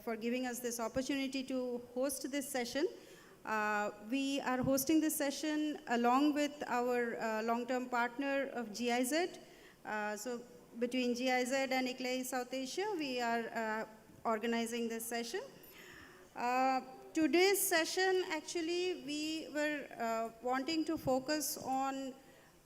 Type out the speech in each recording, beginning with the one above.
for giving us this opportunity to host this session. We are hosting this session along with our long-term partner of GIZ. So between GIZ and ICLEI South Asia, we are organizing this session. Today's session, actually, we were wanting to focus on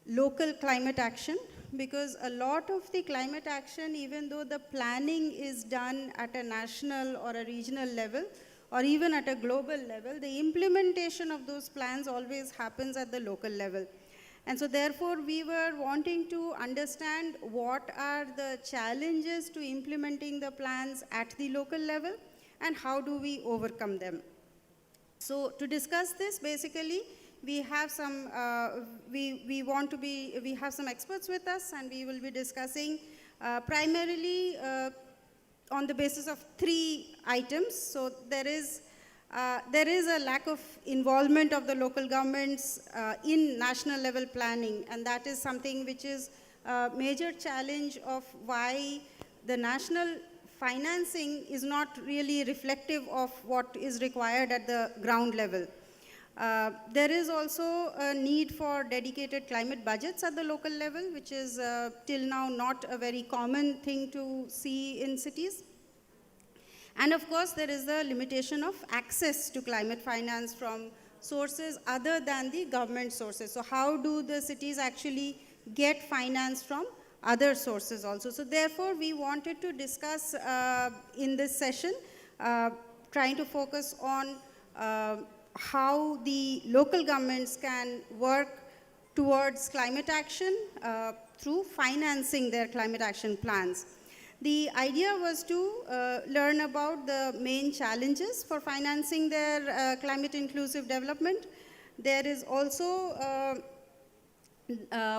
local climate action, because a lot of the climate action, even though the planning is done at a national or a regional level, or even at a global level, the implementation of those plans always happens at the local level. And so therefore, we were wanting to understand what are the challenges to implementing the plans at the local level, and how do we overcome them. So to discuss this, basically, we have some, we have some experts with us, and we will be discussing primarily on the basis of 3 items. So there is a lack of involvement of the local governments in national level planning, and that is something which is a major challenge of why the national financing is not really reflective of what is required at the ground level. There is also a need for dedicated climate budgets at the local level, which is till now not a very common thing to see in cities. And of course, there is the limitation of access to climate finance from sources other than the government sources. So how do the cities actually get finance from other sources also? So therefore, we wanted to discuss in this session, trying to focus on how the local governments can work towards climate action through financing their climate action plans. The idea was to learn about the main challenges for financing their climate inclusive development. There is also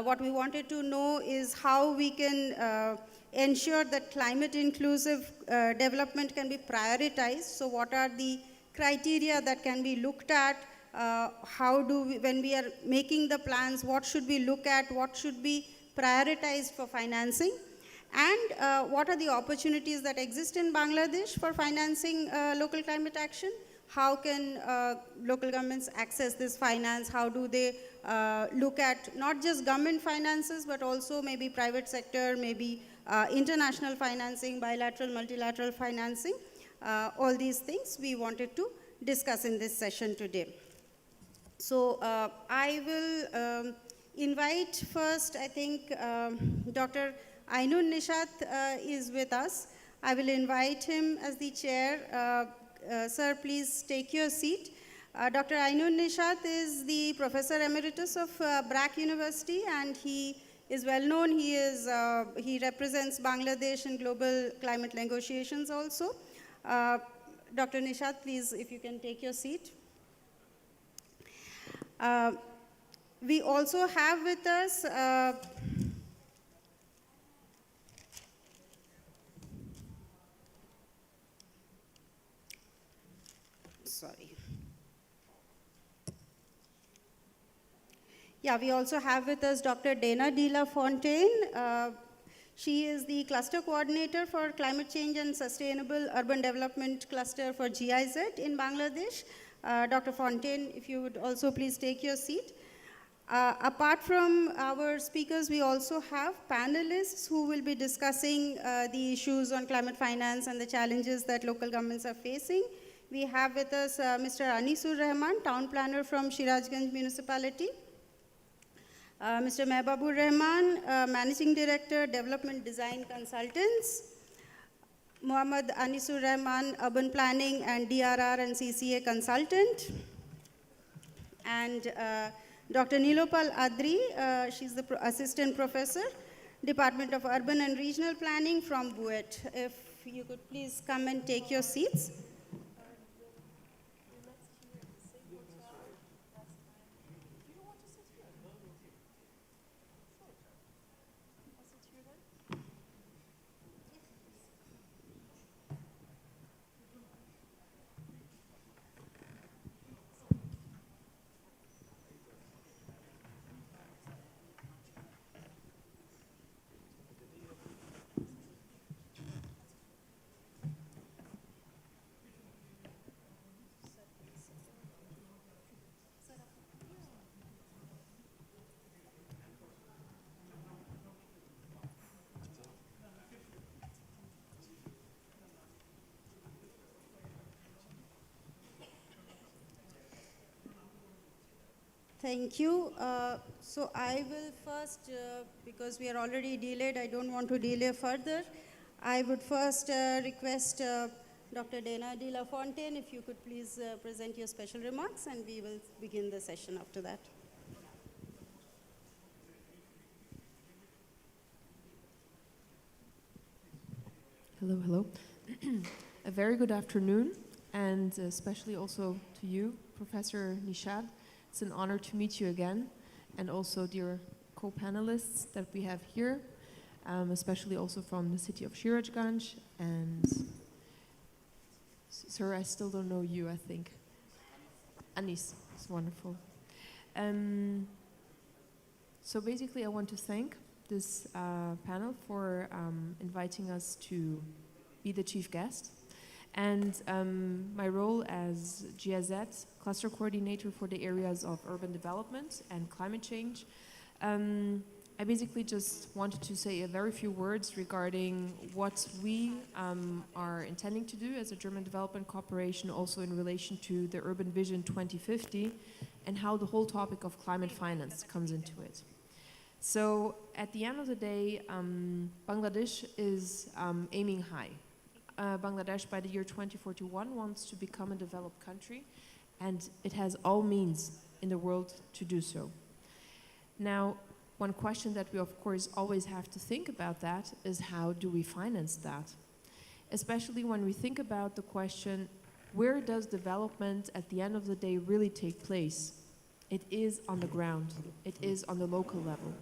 what we wanted to know is how we can ensure that climate inclusive development can be prioritized. So what are the criteria that can be looked at? How do we, when we are making the plans, what should we look at? What should be prioritized for financing? And what are the opportunities that exist in Bangladesh for financing local climate action? How can local governments access this finance? How do they look at not just government finances, but also maybe private sector, maybe international financing, bilateral, multilateral financing? All these things we wanted to discuss in this session today. So I will invite first, I think, Dr. Ainun Nishat is with us. I will invite him as the chair. Sir, please take your seat. Dr. Ainun Nishat is the Professor Emeritus of BRAC University, and he is well known. He represents Bangladesh in global climate negotiations also. Dr. Nishat, please, if you can take your seat. We also have with us we also have with us Dr. Dana De La Fontaine. She is the cluster coordinator for climate change and sustainable urban development cluster for GIZ in Bangladesh. Dr. Fontaine, if you would also please take your seat. Apart from our speakers, we also have panelists who will be discussing the issues on climate finance and the challenges that local governments are facing. We have with us Mr. Anisur Rahman, town planner from Shirajganj Municipality. Mr. Mehbabur Rahman, Managing Director, Development Design Consultants. Muhammad Anisur Rahman, Urban Planning and DRR and CCA Consultant. And Dr. Nilopal Adri, she's the Assistant Professor, Department of Urban and Regional Planning from BUET. If you could please come and take your seats. Thank you. So I will first, because we are already delayed, I don't want to delay further. I would first request Dr. Dana de la Fontaine, if you could please present your special remarks, and we will begin the session after that. Hello, hello. A very good afternoon, and especially also to you, Professor Nishad. It's an honor to meet you again, and also dear co-panelists that we have here, especially also from the city of Shirajganj. And sir, I still don't know you, I think. Anis, it's wonderful. So basically I want to thank this panel for inviting us to be the chief guest. And my role as GIZ, Cluster Coordinator for the areas of urban development and climate change, I basically just wanted to say a very few words regarding what we are intending to do as a German Development Corporation, also in relation to the Urban Vision 2050, and how the whole topic of climate finance comes into it. So at the end of the day, Bangladesh is aiming high. Bangladesh by the year 2041 wants to become a developed country, and it has all means in the world to do so. Now, one question that we of course always have to think about that is, how do we finance that? Especially when we think about the question, where does development at the end of the day really take place? It is on the ground. It is on the local level.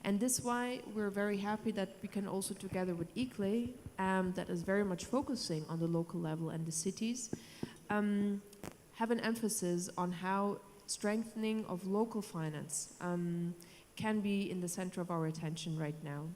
And this is why we're very happy that we can also, together with ICLE, that is very much focusing on the local level and the cities, have an emphasis on how strengthening of local finance can be in the center of our attention right now.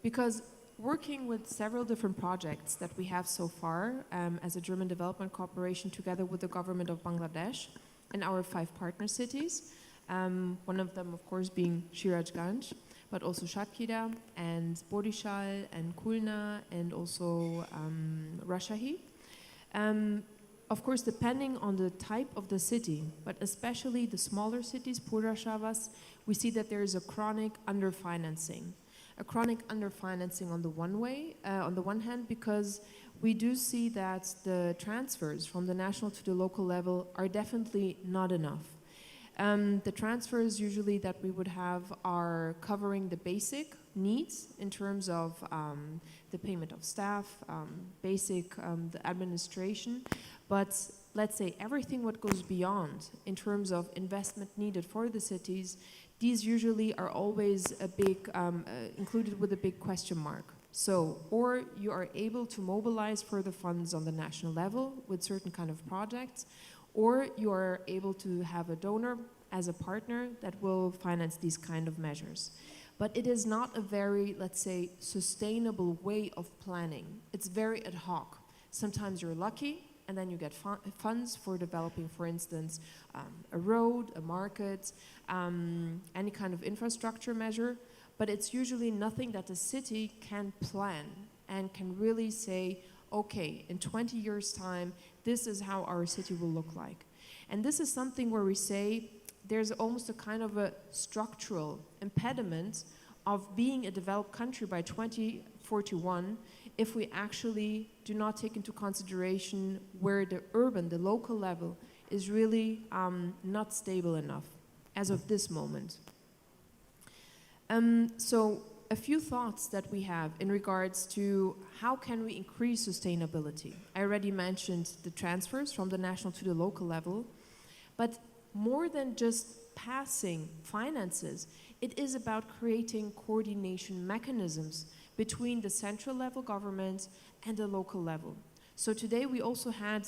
Because working with several different projects that we have so far as a German Development Corporation together with the government of Bangladesh and our 5 partner cities, one of them, of course, being Shirajganj, but also Shatkhira and Bodishal and Khulna and also Rajshahi. Of course, depending on the type of the city, but especially the smaller cities, Purashavas, we see that there is a chronic underfinancing. A chronic underfinancing on the one hand, because we do see that the transfers from the national to the local level are definitely not enough. The transfers usually that we would have are covering the basic needs in terms of the payment of staff, the administration, but let's say everything what goes beyond in terms of investment needed for the cities, these usually are always a big, included with a big question mark. So, or you are able to mobilize further funds on the national level with certain kind of projects, or you are able to have a donor as a partner that will finance these kind of measures. But it is not a very, let's say, sustainable way of planning. It's very ad hoc. Sometimes you're lucky, and then you get funds for developing, for instance, a road, a market, any kind of infrastructure measure, but it's usually nothing that the city can plan and can really say, okay, in 20 years' time, this is how our city will look like. And this is something where we say there's almost a kind of a structural impediment of being a developed country by 2041 if we actually do not take into consideration where the urban, the local level is really not stable enough as of this moment. So a few thoughts that we have in regards to how can we increase sustainability. I already mentioned the transfers from the national to the local level, but more than just passing finances, it is about creating coordination mechanisms between the central level government and the local level. So today we also had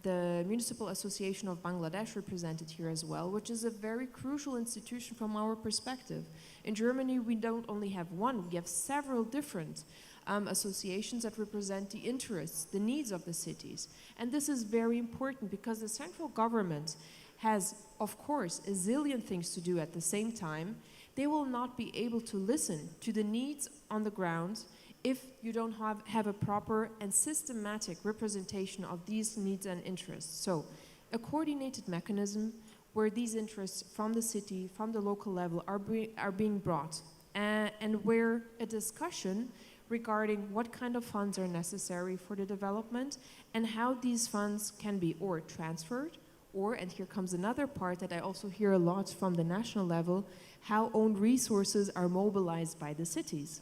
the Municipal Association of Bangladesh represented here as well, which is a very crucial institution from our perspective. In Germany, we don't only have one, we have several different associations that represent the interests, the needs of the cities. And this is very important because the central government has, of course, a zillion things to do at the same time. They will not be able to listen to the needs on the ground if you don't have a proper and systematic representation of these needs and interests. So a coordinated mechanism where these interests from the city, from the local level are being brought, and where a discussion regarding what kind of funds are necessary for the development and how these funds can be or transferred, or, and here comes another part that I also hear a lot from the national level, how own resources are mobilized by the cities.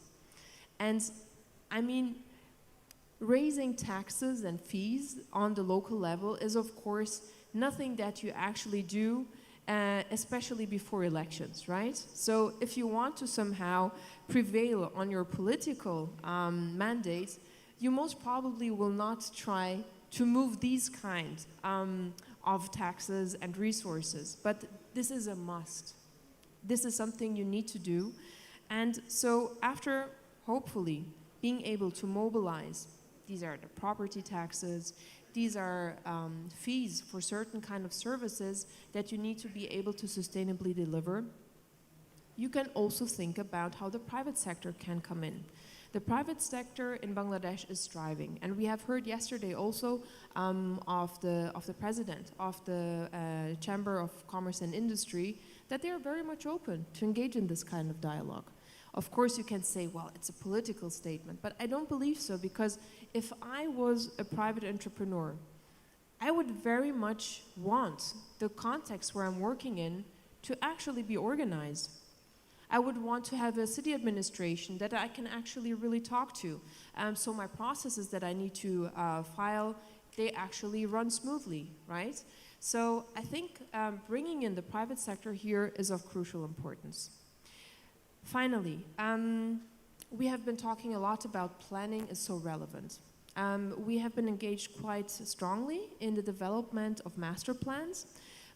And I mean, raising taxes and fees on the local level is of course nothing that you actually do, especially before elections, right? So if you want to somehow prevail on your political mandate, you most probably will not try to move these kind of taxes and resources. But this is a must. This is something you need to do. And so after, hopefully, being able to mobilize, these are the property taxes, these are fees for certain kind of services that you need to be able to sustainably deliver. You can also think about how the private sector can come in. The private sector in Bangladesh is thriving, and we have heard yesterday also of the president of the Chamber of Commerce and Industry that they are very much open to engage in this kind of dialogue. Of course, you can say, well, it's a political statement, but I don't believe so, because if I was a private entrepreneur, I would very much want the context where I'm working in to actually be organized. I would want to have a city administration that I can actually really talk to. So my processes that I need to file, they actually run smoothly, right? So I think bringing in the private sector here is of crucial importance. Finally, we have been talking a lot about planning is so relevant. We have been engaged quite strongly in the development of master plans.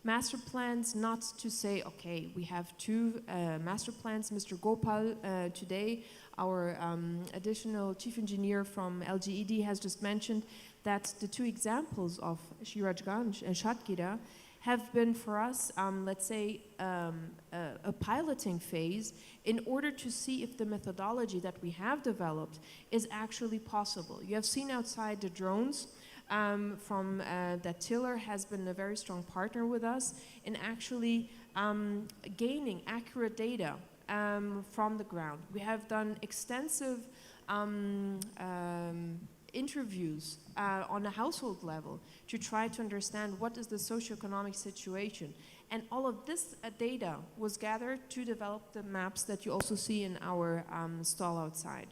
Master plans, not to say, okay, we have two master plans. Mr. Gopal today, our additional chief engineer from LGED, has just mentioned that the two examples of Shirajganj and Shatgira have been for us, let's say, a piloting phase in order to see if the methodology that we have developed is actually possible. You have seen outside the drones from that Tiller has been a very strong partner with us in actually gaining accurate data from the ground. We have done extensive interviews on a household level to try to understand what is the socioeconomic situation. And all of this data was gathered to develop the maps that you also see in our stall outside.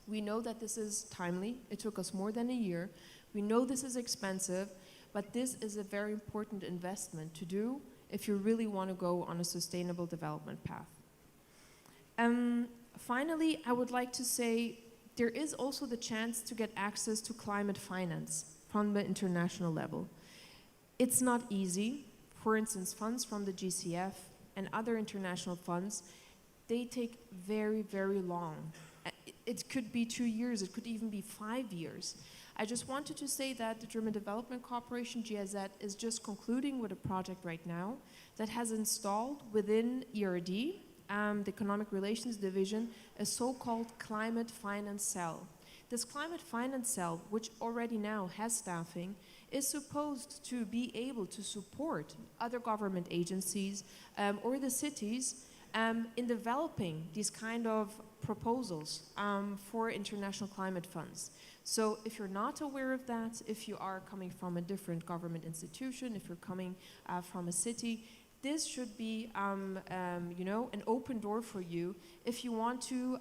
We know that this is timely. It took us more than a year. We know this is expensive, but this is a very important investment to do if you really want to go on a sustainable development path. Finally, I would like to say there is also the chance to get access to climate finance from the international level. It's not easy. For instance, funds from the GCF and other international funds, they take very, very long. It could be 2 years, it could even be 5 years. I just wanted to say that the German Development Corporation, GIZ, is just concluding with a project right now that has installed within ERD, the Economic Relations Division, a so-called climate finance cell. This climate finance cell, which already now has staffing, is supposed to be able to support other government agencies or the cities in developing these kind of proposals for international climate funds. So if you're not aware of that, if you are coming from a different government institution, if you're coming from a city, this should be, you know, an open door for you if you want to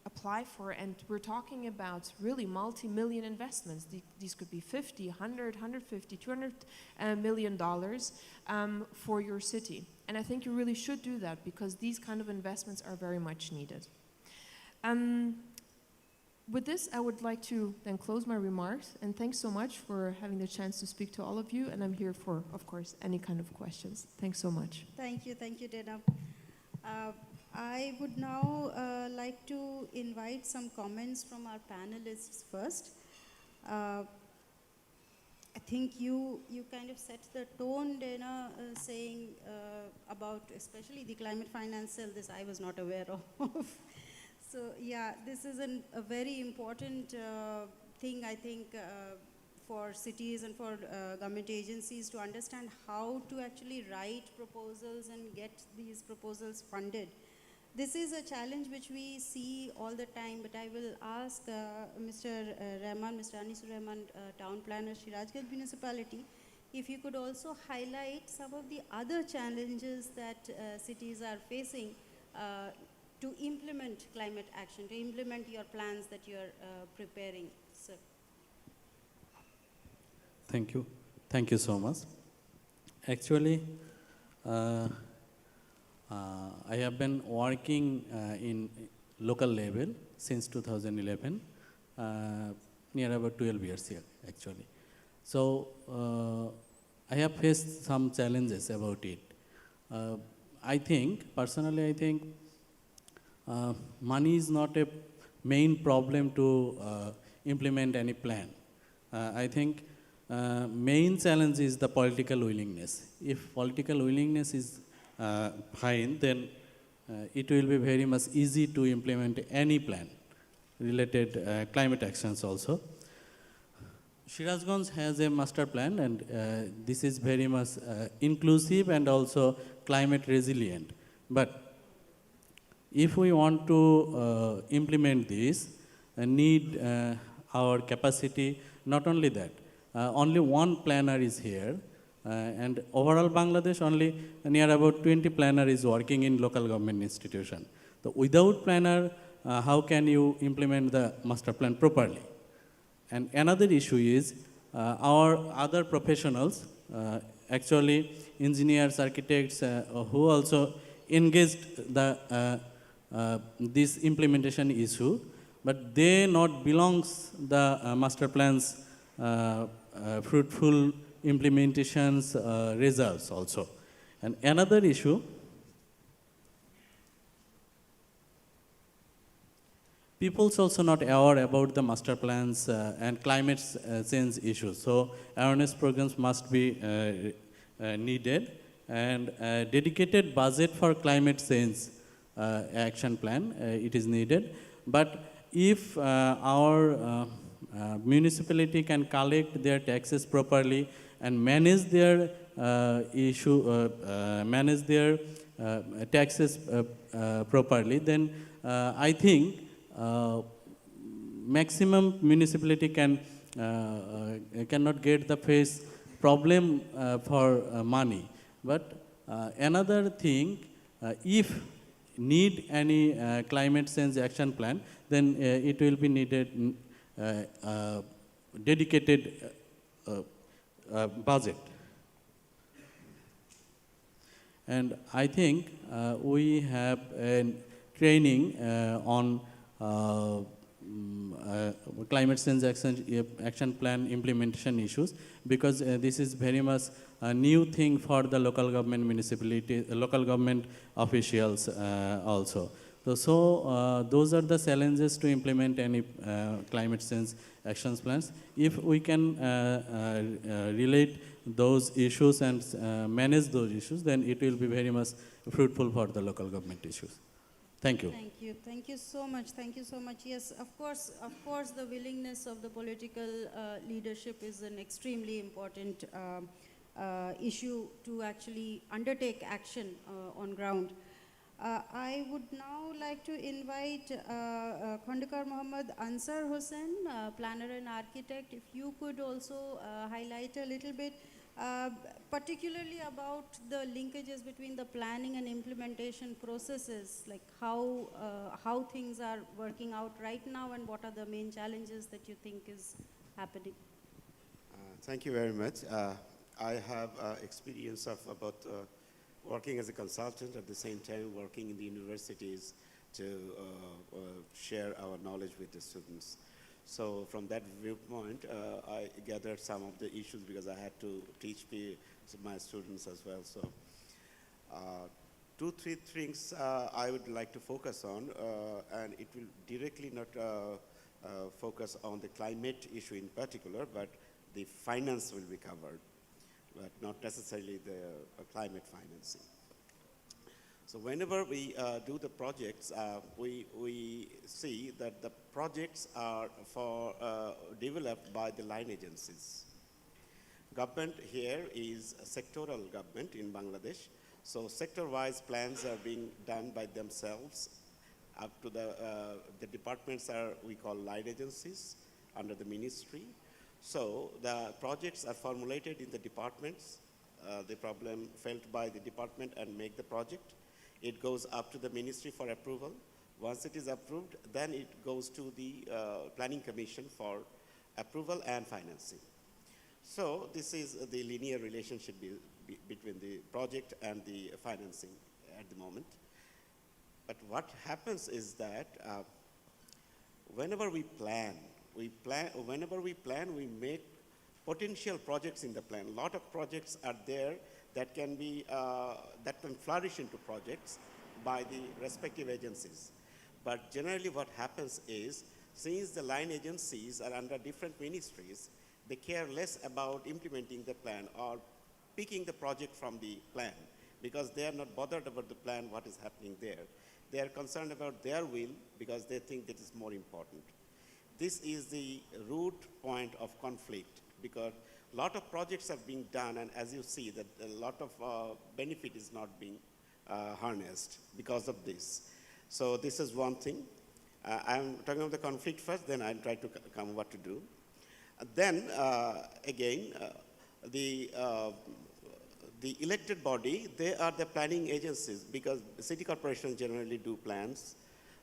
apply for, and we're talking about really multi-million investments. These could be 50, 100, 150, 200 million dollars for your city. And I think you really should do that because these kind of investments are very much needed. With this, I would like to then close my remarks, and thanks so much for having the chance to speak to all of you, and I'm here for, of course, any kind of questions. Thanks so much. Thank you, Dana. I would now like to invite some comments from our panelists first. I think you kind of set the tone, Dana, saying about especially the climate finance cell. This I was not aware of. So yeah, this is a very important thing, I think, for cities and for government agencies to understand how to actually write proposals and get these proposals funded. This is a challenge which we see all the time, but I will ask Mr. Rahman, Mr. Anisur Rahman, Town Planner, Shirajganj Municipality, if you could also highlight some of the other challenges that cities are facing to implement climate action, to implement your plans that you are preparing, sir. Thank you. Thank you so much. Actually, I have been working in local level since 2011, near about 12 years here, actually. So, I have faced some challenges about it. Personally, I think money is not a main problem to implement any plan. I think main challenge is the political willingness. If political willingness is fine, then it will be very much easy to implement any plan related climate actions also. Shirajganj has a master plan, and this is very much inclusive and also climate resilient. But if we want to implement this, need our capacity. Not only that, only one planner is here, and overall Bangladesh only near about 20 planner is working in local government institution. So without planner, how can you implement the master plan properly? And another issue is our other professionals, actually engineers, architects, who also engaged the this implementation issue, but they not belongs the master plans fruitful implementations results also. And another issue, people's also not aware about the master plans and climate change issues. So awareness programs must be needed, and dedicated budget for climate change action plan, it is needed. But if our municipality can collect their taxes properly and manage their manage their taxes properly, then I think maximum municipality cannot get the face problem for money. But another thing, if need any climate change action plan, then it will be needed dedicated budget. And I think we have a training on climate change action plan implementation issues, because this is very much a new thing for the local government municipality, local government officials also. So those are the challenges to implement any climate change action plans. If we can relate those issues and manage those issues, then it will be very much fruitful for the local government issues. Thank you. Thank you. Thank you so much. Thank you so much. Yes, of course, the willingness of the political leadership is an extremely important issue to actually undertake action on ground. I would now like to invite Khandekar Mohammad Ansar Hussain, planner and architect. If you could also highlight a little bit, particularly about the linkages between the planning and implementation processes, like how things are working out right now and what are the main challenges that you think is happening. Thank you very much. I have experience of about working as a consultant, at the same time working in the universities to share our knowledge with the students. So from that viewpoint, I gathered some of the issues because I had to teach my students as well. So 2-3 things I would like to focus on, and it will directly not focus on the climate issue in particular, but the finance will be covered, but not necessarily the climate financing. So whenever we do the projects, we see that the projects are developed by the line agencies. Government here is a sectoral government in Bangladesh. So sector-wise plans are being done by themselves. Up to the departments we call line agencies under the ministry. So the projects are formulated in the departments, the problem felt by the department and make the project. It goes up to the ministry for approval. Once it is approved, then it goes to the planning commission for approval and financing. So this is the linear relationship between the project and the financing at the moment. But what happens is that whenever we plan, we make potential projects in the plan. A lot of projects are there that can flourish into projects by the respective agencies. But generally what happens is, since the line agencies are under different ministries, they care less about implementing the plan or picking the project from the plan, because they are not bothered about the plan, what is happening there. They are concerned about their will because they think that is more important. This is the root point of conflict, because a lot of projects are being done, and as you see, that a lot of benefit is not being harnessed because of this. So this is one thing. I'm talking about the conflict first, then I'll try to come what to do. Then again, the elected body, they are the planning agencies, because city corporations generally do plans.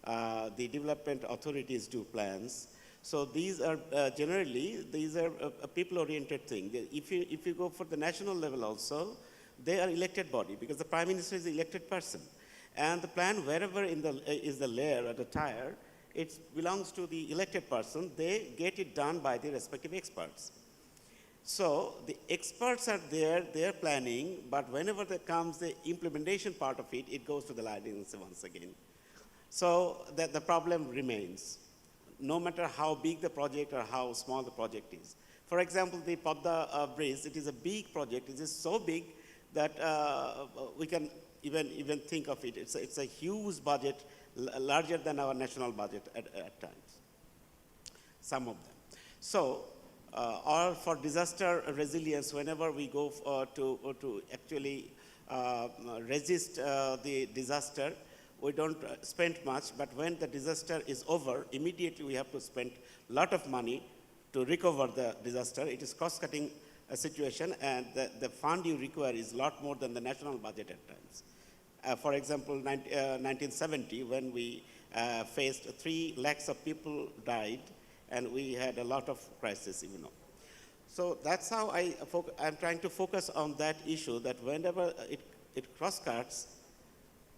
The development authorities do plans. So these are generally, a people-oriented thing. If you go for the national level also, they are elected body, because the prime minister is the elected person. And the plan, wherever is the layer or the tier, it belongs to the elected person. They get it done by the respective experts. So the experts are there, they're planning, but whenever there comes the implementation part of it, it goes to the line agency once again. So the problem remains, no matter how big the project or how small the project is. For example, the Padda Bridge, it is a big project. It is so big that we can even think of it. It's a huge budget, larger than our national budget at times, some of them. So, or for disaster resilience, whenever we go to actually resist the disaster, we don't spend much, but when the disaster is over, immediately we have to spend a lot of money to recover the disaster. It is cost-cutting situation, and the fund you require is a lot more than the national budget at times. For example, 1970, when we faced 3 lakhs of people died, and we had a lot of crisis, you know. So that's how I'm trying to focus on that issue, that whenever it cross-cuts,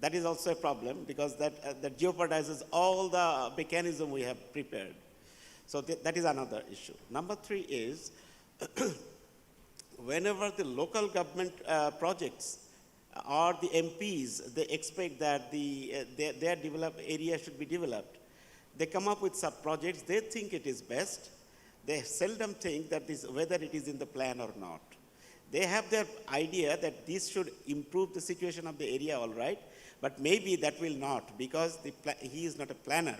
that is also a problem, because that jeopardizes all the mechanism we have prepared. So that is another issue. Number 3 is, whenever the local government projects or the MPs, they expect that their developed area should be developed, they come up with sub-projects. They think it is best. They seldom think that whether it is in the plan or not. They have their idea that this should improve the situation of the area, all right, but maybe that will not, because he is not a planner,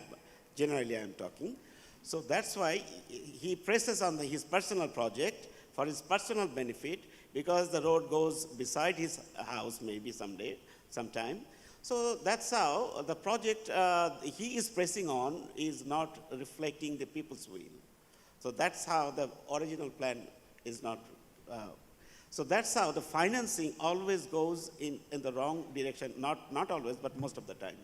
generally I am talking. So that's why he presses on his personal project for his personal benefit, because the road goes beside his house maybe sometime. So that's how the project he is pressing on is not reflecting the people's will. So that's how the original plan is not. So that's how the financing always goes in the wrong direction, not always, but most of the time.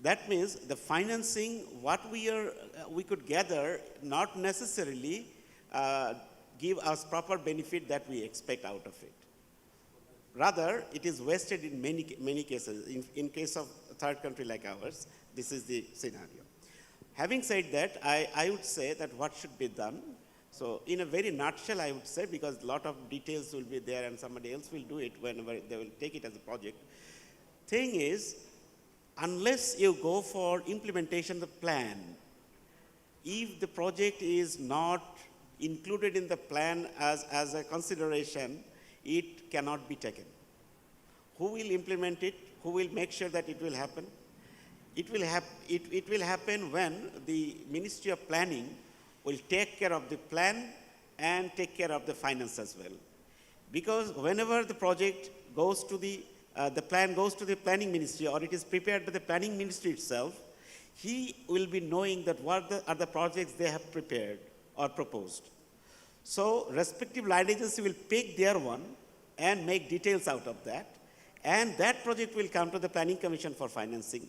That means the financing, what we could gather, not necessarily give us proper benefit that we expect out of it. Rather, it is wasted in many cases. In case of a third country like ours, this is the scenario. Having said that, I would say that what should be done. So in a very nutshell, I would say, because a lot of details will be there and somebody else will do it whenever they will take it as a project. Thing is, unless you go for implementation of the plan, if the project is not included in the plan as a consideration, it cannot be taken. Who will implement it? who will make sure that it will happen? It will happen when the Ministry of Planning will take care of the plan and take care of the finance as well. Because whenever the project goes to the plan goes to the planning ministry, or it is prepared by the planning ministry itself, he will be knowing that what are the projects they have prepared or proposed. So respective line agency will pick their one and make details out of that, and that project will come to the planning commission for financing,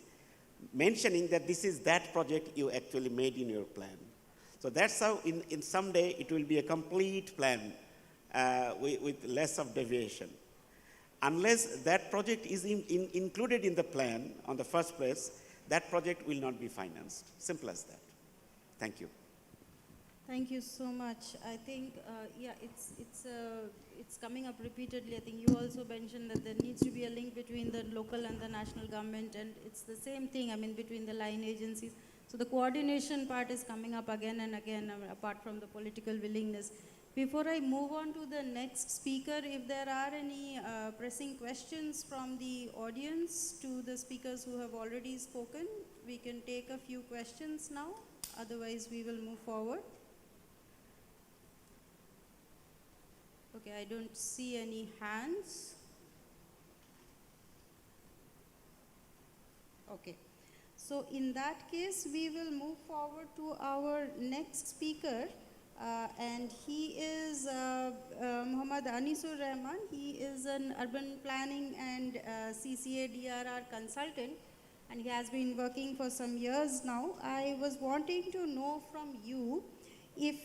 mentioning that this is that project you actually made in your plan. So that's how in some day it will be a complete plan with less of deviation. Unless that project is included in the plan on the first place, that project will not be financed. Simple as that. Thank you. Thank you so much. I think, yeah, it's coming up repeatedly. I think you also mentioned that there needs to be a link between the local and the national government, and it's the same thing, I mean, between the line agencies. So the coordination part is coming up again and again, apart from the political willingness. Before I move on to the next speaker, if there are any pressing questions from the audience to the speakers who have already spoken, we can take a few questions now. Otherwise, we will move forward. Okay, I don't see any hands. Okay. So in that case, we will move forward to our next speaker. And he is Muhammad Anisur Rahman. He is an urban planning and CCA DRR consultant, and he has been working for some years now. I was wanting to know from you, if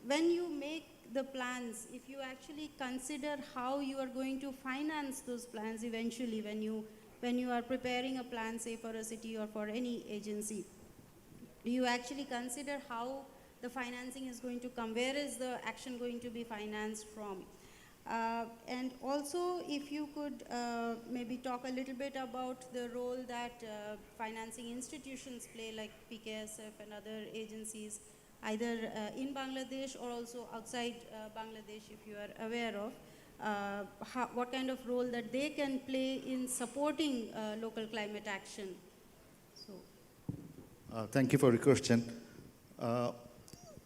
when you make the plans, if you actually consider how you are going to finance those plans eventually when you are preparing a plan, say for a city or for any agency, do you actually consider how the financing is going to come? Where is the action going to be financed from? And also, if you could maybe talk a little bit about the role that financing institutions play, like PKSF and other agencies, either in Bangladesh or also outside Bangladesh, if you are aware of, what kind of role that they can play in supporting local climate action. So, thank you for the question.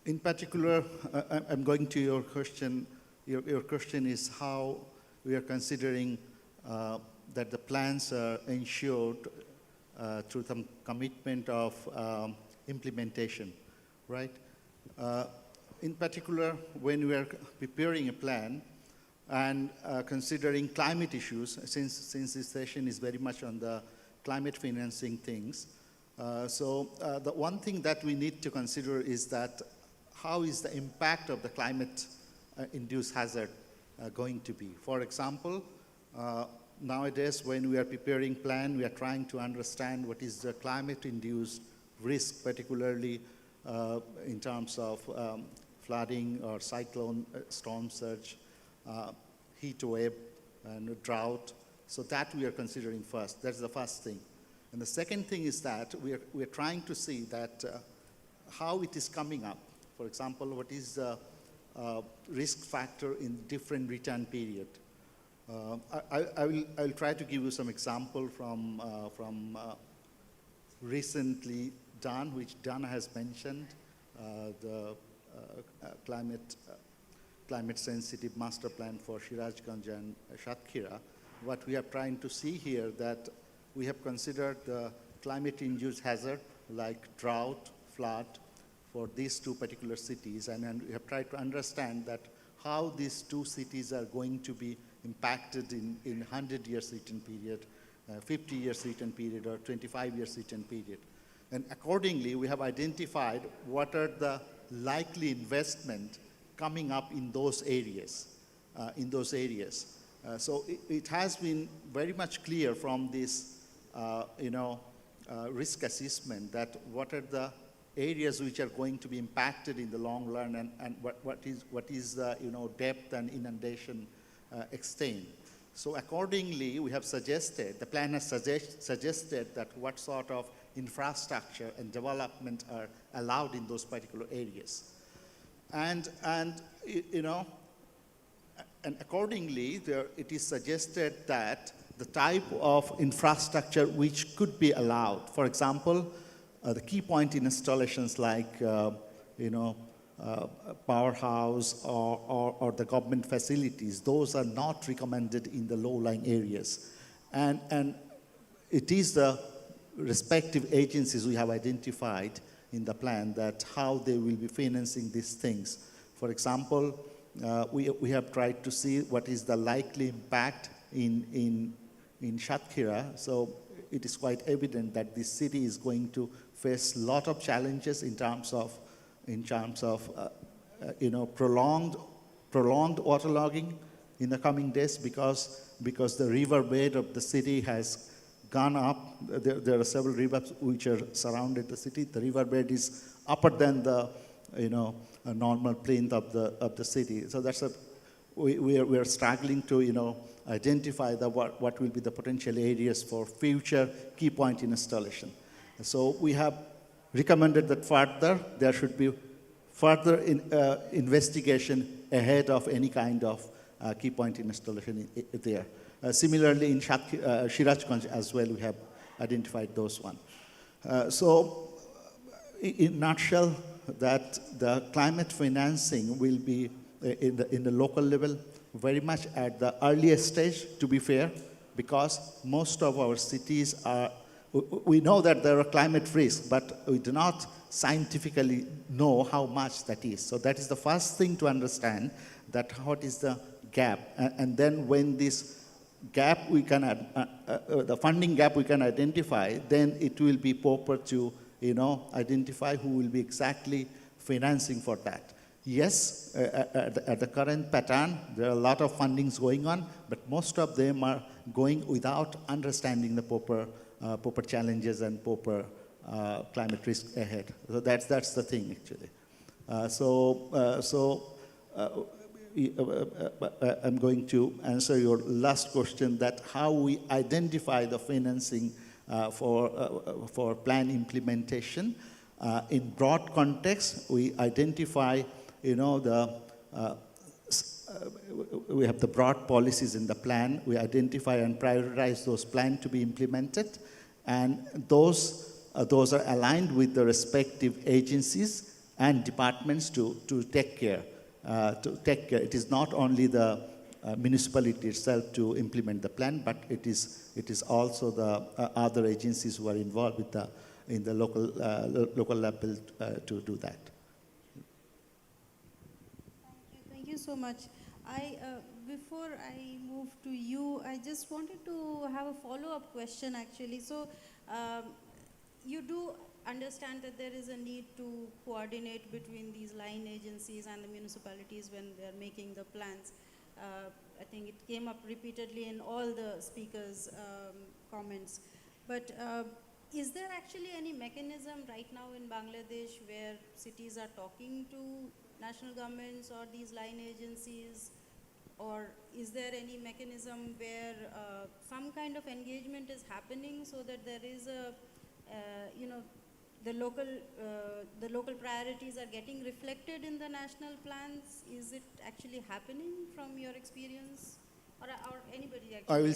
In particular, I'm going to your question. Your question is how we are considering that the plans are ensured through some commitment of implementation, right? In particular, when we are preparing a plan and considering climate issues, since this session is very much on the climate financing things, so the one thing that we need to consider is that how is the impact of the climate-induced hazard going to be? For example, nowadays when we are preparing plan, we are trying to understand what is the climate-induced risk, particularly in terms of flooding or cyclone, storm surge, heat wave, and drought. So that we are considering first. That's the first thing. And the second thing is that we are trying to see that how it is coming up. For example, what is the risk factor in different return period? I'll try to give you some example from recently done, which Dana has mentioned, the climate sensitive master plan for Sirajganj and Satkhira. What we are trying to see here that we have considered the climate-induced hazard like drought, flood, for these two particular cities, and we have tried to understand that how these two cities are going to be impacted in 100 years return period, 50 years return period, or 25 years return period. And accordingly, we have identified what are the likely investment coming up in those areas. So it has been very much clear from this, risk assessment that what are the areas which are going to be impacted in the long run, and what is the depth and inundation extent. So accordingly, we have suggested, the plan has suggested that what sort of infrastructure and development are allowed in those particular areas. And accordingly, it is suggested that the type of infrastructure which could be allowed. For example, the key point in installations like, powerhouse or the government facilities, those are not recommended in the low-lying areas. And it is the respective agencies we have identified in the plan that how they will be financing these things. For example, we have tried to see what is the likely impact in Shatkhira. So it is quite evident that this city is going to face a lot of challenges in terms of prolonged waterlogging in the coming days because the riverbed of the city has gone up. There are several rivers which are surrounded the city. The riverbed is upper than the normal plinth of the city. So that's we are struggling to identify what will be the potential areas for future key point installation. So we have recommended that further there should be further investigation ahead of any kind of key point installation there. Similarly, in Shirajganj as well, we have identified those one. So, in a nutshell, that the climate financing will be in the local level very much at the earliest stage, to be fair, because most of our cities are, we know that there are climate risks, but we do not scientifically know how much that is. So that is the first thing to understand, that what is the gap. And then when this gap we can, the funding gap we can identify, then it will be proper to identify who will be exactly financing for that. Yes, at the current pattern, there are a lot of fundings going on, but most of them are going without understanding the proper challenges and proper climate risk ahead. So that's the thing actually. I'm going to answer your last question, that how we identify the financing for plan implementation. In broad context, we identify, we have the broad policies in the plan. We identify and prioritize those plans to be implemented, and those are aligned with the respective agencies and departments to take care. It is not only the municipality itself to implement the plan, but it is also the other agencies who are involved with in the local level to do that. Thank you so much. Before I move to you, I just wanted to have a follow-up question actually. So you do understand that there is a need to coordinate between these line agencies and the municipalities when they are making the plans. I think it came up repeatedly in all the speakers' comments. But is there actually any mechanism right now in Bangladesh where cities are talking to national governments or these line agencies? Or is there any mechanism where some kind of engagement is happening so that there is a, the local priorities are getting reflected in the national plans? Is it actually happening from your experience? Or anybody actually? I will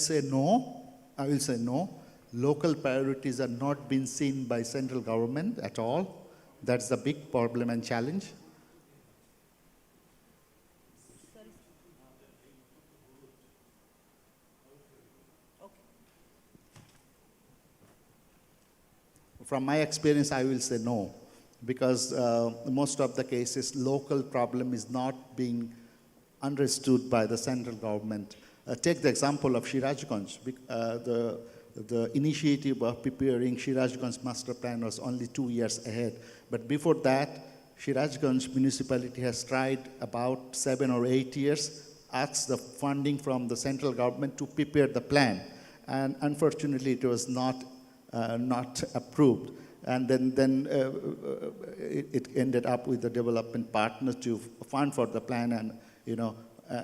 say no. Local priorities are not being seen by central government at all. That's the big problem and challenge. Sorry. Okay. From my experience, I will say no, because most of the cases, local problem is not being understood by the central government. Take the example of Shirajganj. The initiative of preparing Shirajganj master plan was only 2 years ahead. But before that, Shirajganj municipality has tried about 7 or 8 years, asked the funding from the central government to prepare the plan. And unfortunately, it was not approved. And then it ended up with the development partner to fund for the plan, and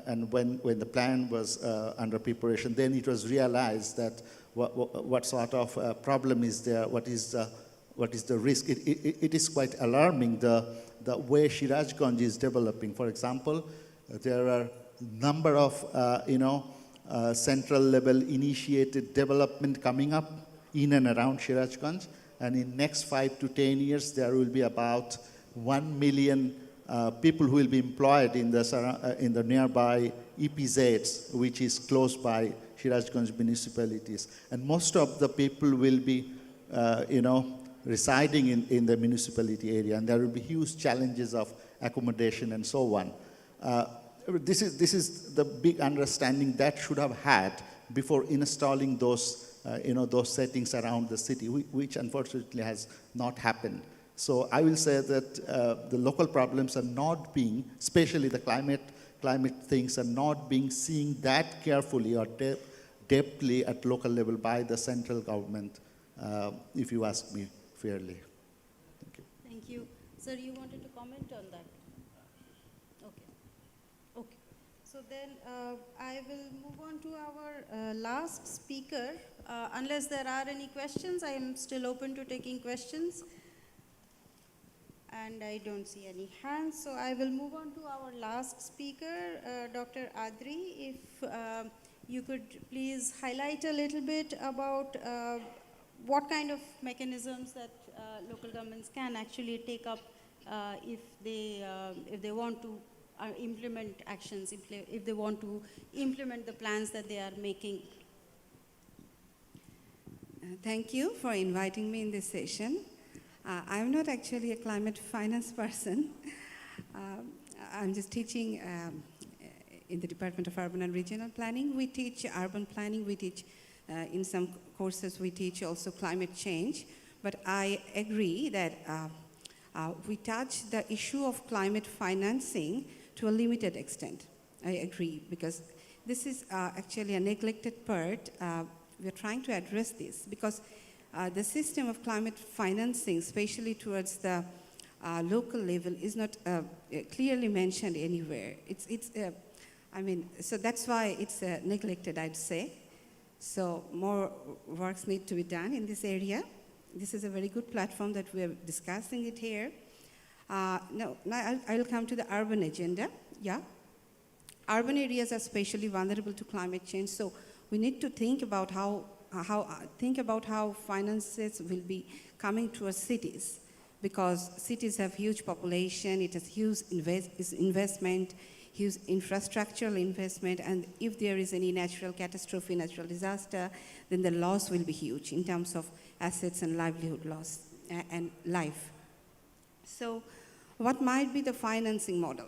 and when the plan was under preparation, then it was realized that what sort of problem is there, what is the risk. It is quite alarming, the way Shirajganj is developing. For example, there are number of central level initiated development coming up in and around Sirajganj. And in next 5 to 10 years, there will be about 1 million people who will be employed in the nearby EPZs, which is close by Sirajganj municipalities. And most of the people will be, residing in the municipality area, and there will be huge challenges of accommodation and so on. This is the big understanding that should have had before installing those those settings around the city, which unfortunately has not happened. So I will say that the local problems are not being, especially the climate things, are not being seen that carefully or depthly at local level by the central government, if you ask me fairly. Thank you. Thank you. Sir, you wanted to comment on that? Okay. Okay. So then I will move on to our last speaker. Unless there are any questions, I am still open to taking questions. And I don't see any hands, so I will move on to our last speaker, Dr. Adri. If you could please highlight a little bit about what kind of mechanisms that local governments can actually take up if they want to implement actions, if they want to implement the plans that they are making. Thank you for inviting me in this session. I'm not actually a climate finance person. I'm just teaching in the Department of Urban and Regional Planning. We teach urban planning. We teach, in some courses, we teach also climate change. But I agree that we touch the issue of climate financing to a limited extent. I agree, because this is actually a neglected part. We're trying to address this because the system of climate financing, especially towards the local level, is not clearly mentioned anywhere. So that's why it's neglected, I'd say. So more works need to be done in this area. This is a very good platform that we are discussing it here. Now I'll come to the urban agenda. Yeah, urban areas are especially vulnerable to climate change, so we need to think about how finances will be coming towards cities, because cities have huge population, it has huge investment, huge infrastructural investment, and if there is any natural catastrophe, natural disaster, then the loss will be huge in terms of assets and livelihood loss and life. So what might be the financing model?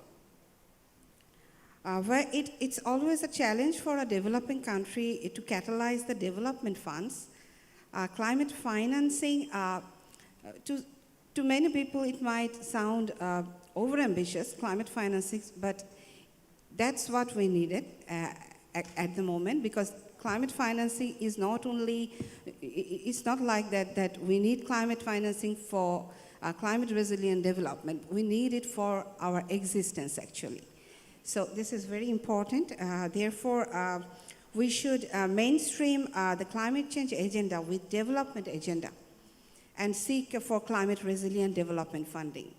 Where it's always a challenge for a developing country to catalyze the development funds. Climate financing, to many people it might sound overambitious, climate financing, but that's what we needed at the moment, because climate financing is not only, it's not like that we need climate financing for climate resilient development. We need it for our existence, actually. So this is very important. Therefore, we should mainstream the climate change agenda with development agenda and seek for climate resilient development funding.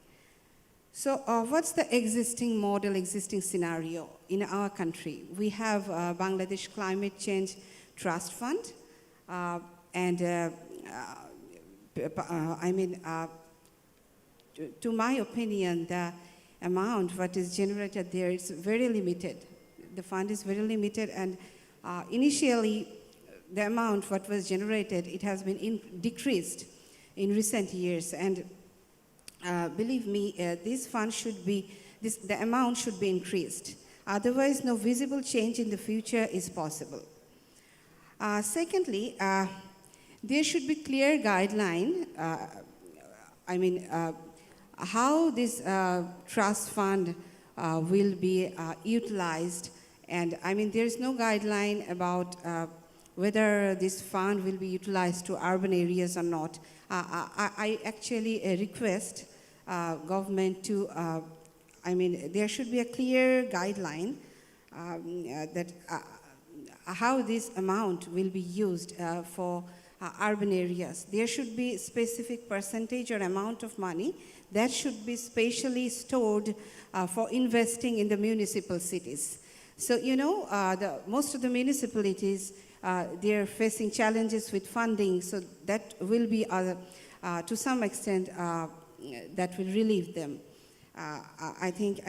So what's the existing model, existing scenario in our country? We have Bangladesh Climate Change Trust Fund, to my opinion, the amount what is generated there is very limited. The fund is very limited, and initially the amount what was generated, it has been decreased in recent years, and believe me, this fund should be, the amount should be increased. Otherwise, no visible change in the future is possible. Secondly, there should be clear guideline, how this trust fund will be utilized. And there is no guideline about whether this fund will be utilized to urban areas or not. I actually request government to, there should be a clear guideline that how this amount will be used for urban areas. There should be specific percentage or amount of money that should be specially stored for investing in the municipal cities. So, most of the municipalities, they're facing challenges with funding, so that will be, to some extent, that will relieve them. I think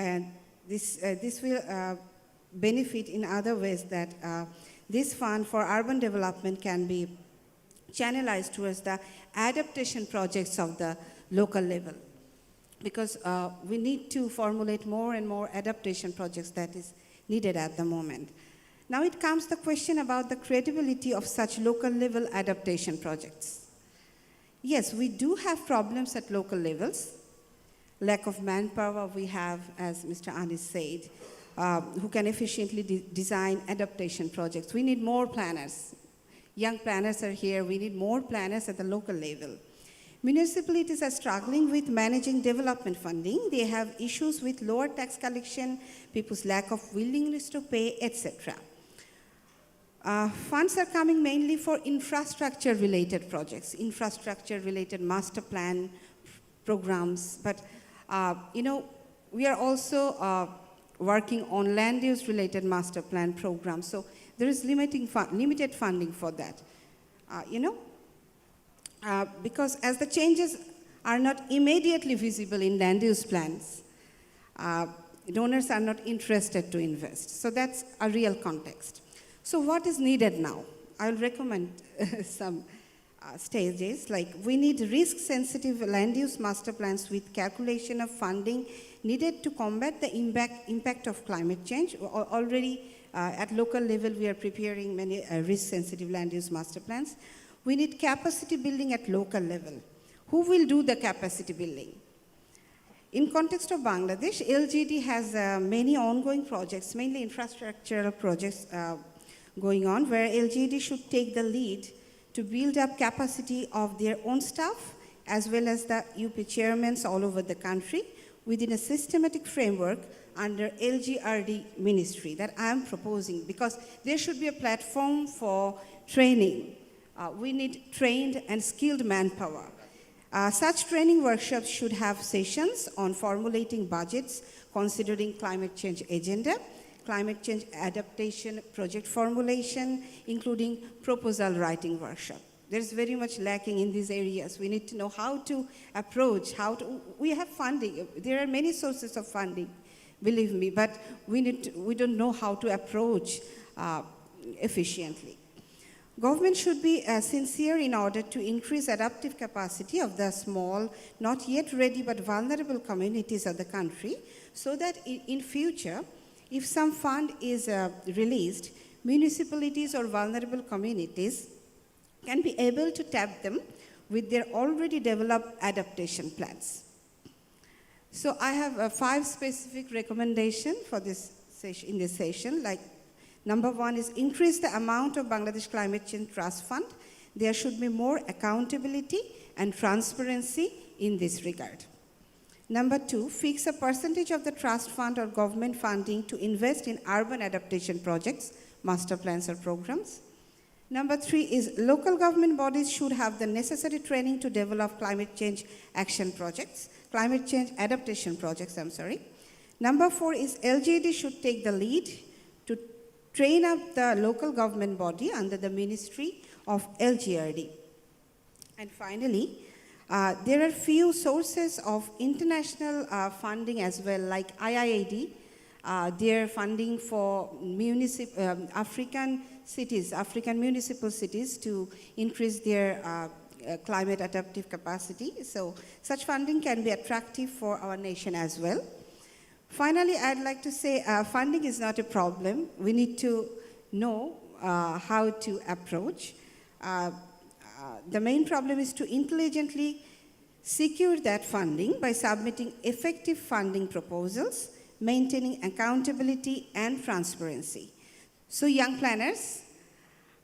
this will benefit in other ways, that this fund for urban development can be channelized towards the adaptation projects of the local level, because we need to formulate more and more adaptation projects that is needed at the moment. Now it comes the question about the credibility of such local level adaptation projects. Yes, we do have problems at local levels. Lack of manpower we have, as Mr. Anis said, who can efficiently design adaptation projects. We need more planners. Young planners are here. We need more planners at the local level. Municipalities are struggling with managing development funding. They have issues with lower tax collection, people's lack of willingness to pay, etc. Funds are coming mainly for infrastructure-related projects, infrastructure-related master plan programs. But, we are also working on land use-related master plan programs. So there is limited funding for that. Because as the changes are not immediately visible in land use plans, donors are not interested to invest. So that's a real context. So what is needed now? I'll recommend some stages, like we need risk-sensitive land use master plans with calculation of funding needed to combat the impact of climate change. Already at local level, we are preparing many risk-sensitive land use master plans. We need capacity building at local level. Who will do the capacity building? In context of Bangladesh, LGD has many ongoing projects, mainly infrastructural projects going on, where LGD should take the lead to build up capacity of their own staff, as well as the UP chairmen all over the country, within a systematic framework under LGRD ministry that I am proposing, because there should be a platform for training. We need trained and skilled manpower. Such training workshops should have sessions on formulating budgets, considering climate change agenda, climate change adaptation project formulation, including proposal writing workshop. There's very much lacking in these areas. We need to know how to approach, we have funding. There are many sources of funding, believe me, but we don't know how to approach efficiently. Government should be sincere in order to increase adaptive capacity of the small, not yet ready but vulnerable communities of the country, so that in future, if some fund is released, municipalities or vulnerable communities can be able to tap them with their already developed adaptation plans. So I have 5 specific recommendations for this session, in this session. Like, number 1 is increase the amount of Bangladesh Climate Change Trust Fund. There should be more accountability and transparency in this regard. Number 2, fix a percentage of the trust fund or government funding to invest in urban adaptation projects, master plans or programs. Number 3 is local government bodies should have the necessary training to develop climate change action projects, climate change adaptation projects, Number 4 is LGD should take the lead to train up the local government body under the Ministry of LGRD. And finally, there are few sources of international funding as well, like IIAD. They're funding for African municipal cities to increase their climate adaptive capacity. So such funding can be attractive for our nation as well. Finally, I'd like to say funding is not a problem. We need to know how to approach. The main problem is to intelligently secure that funding by submitting effective funding proposals, maintaining accountability and transparency. So young planners,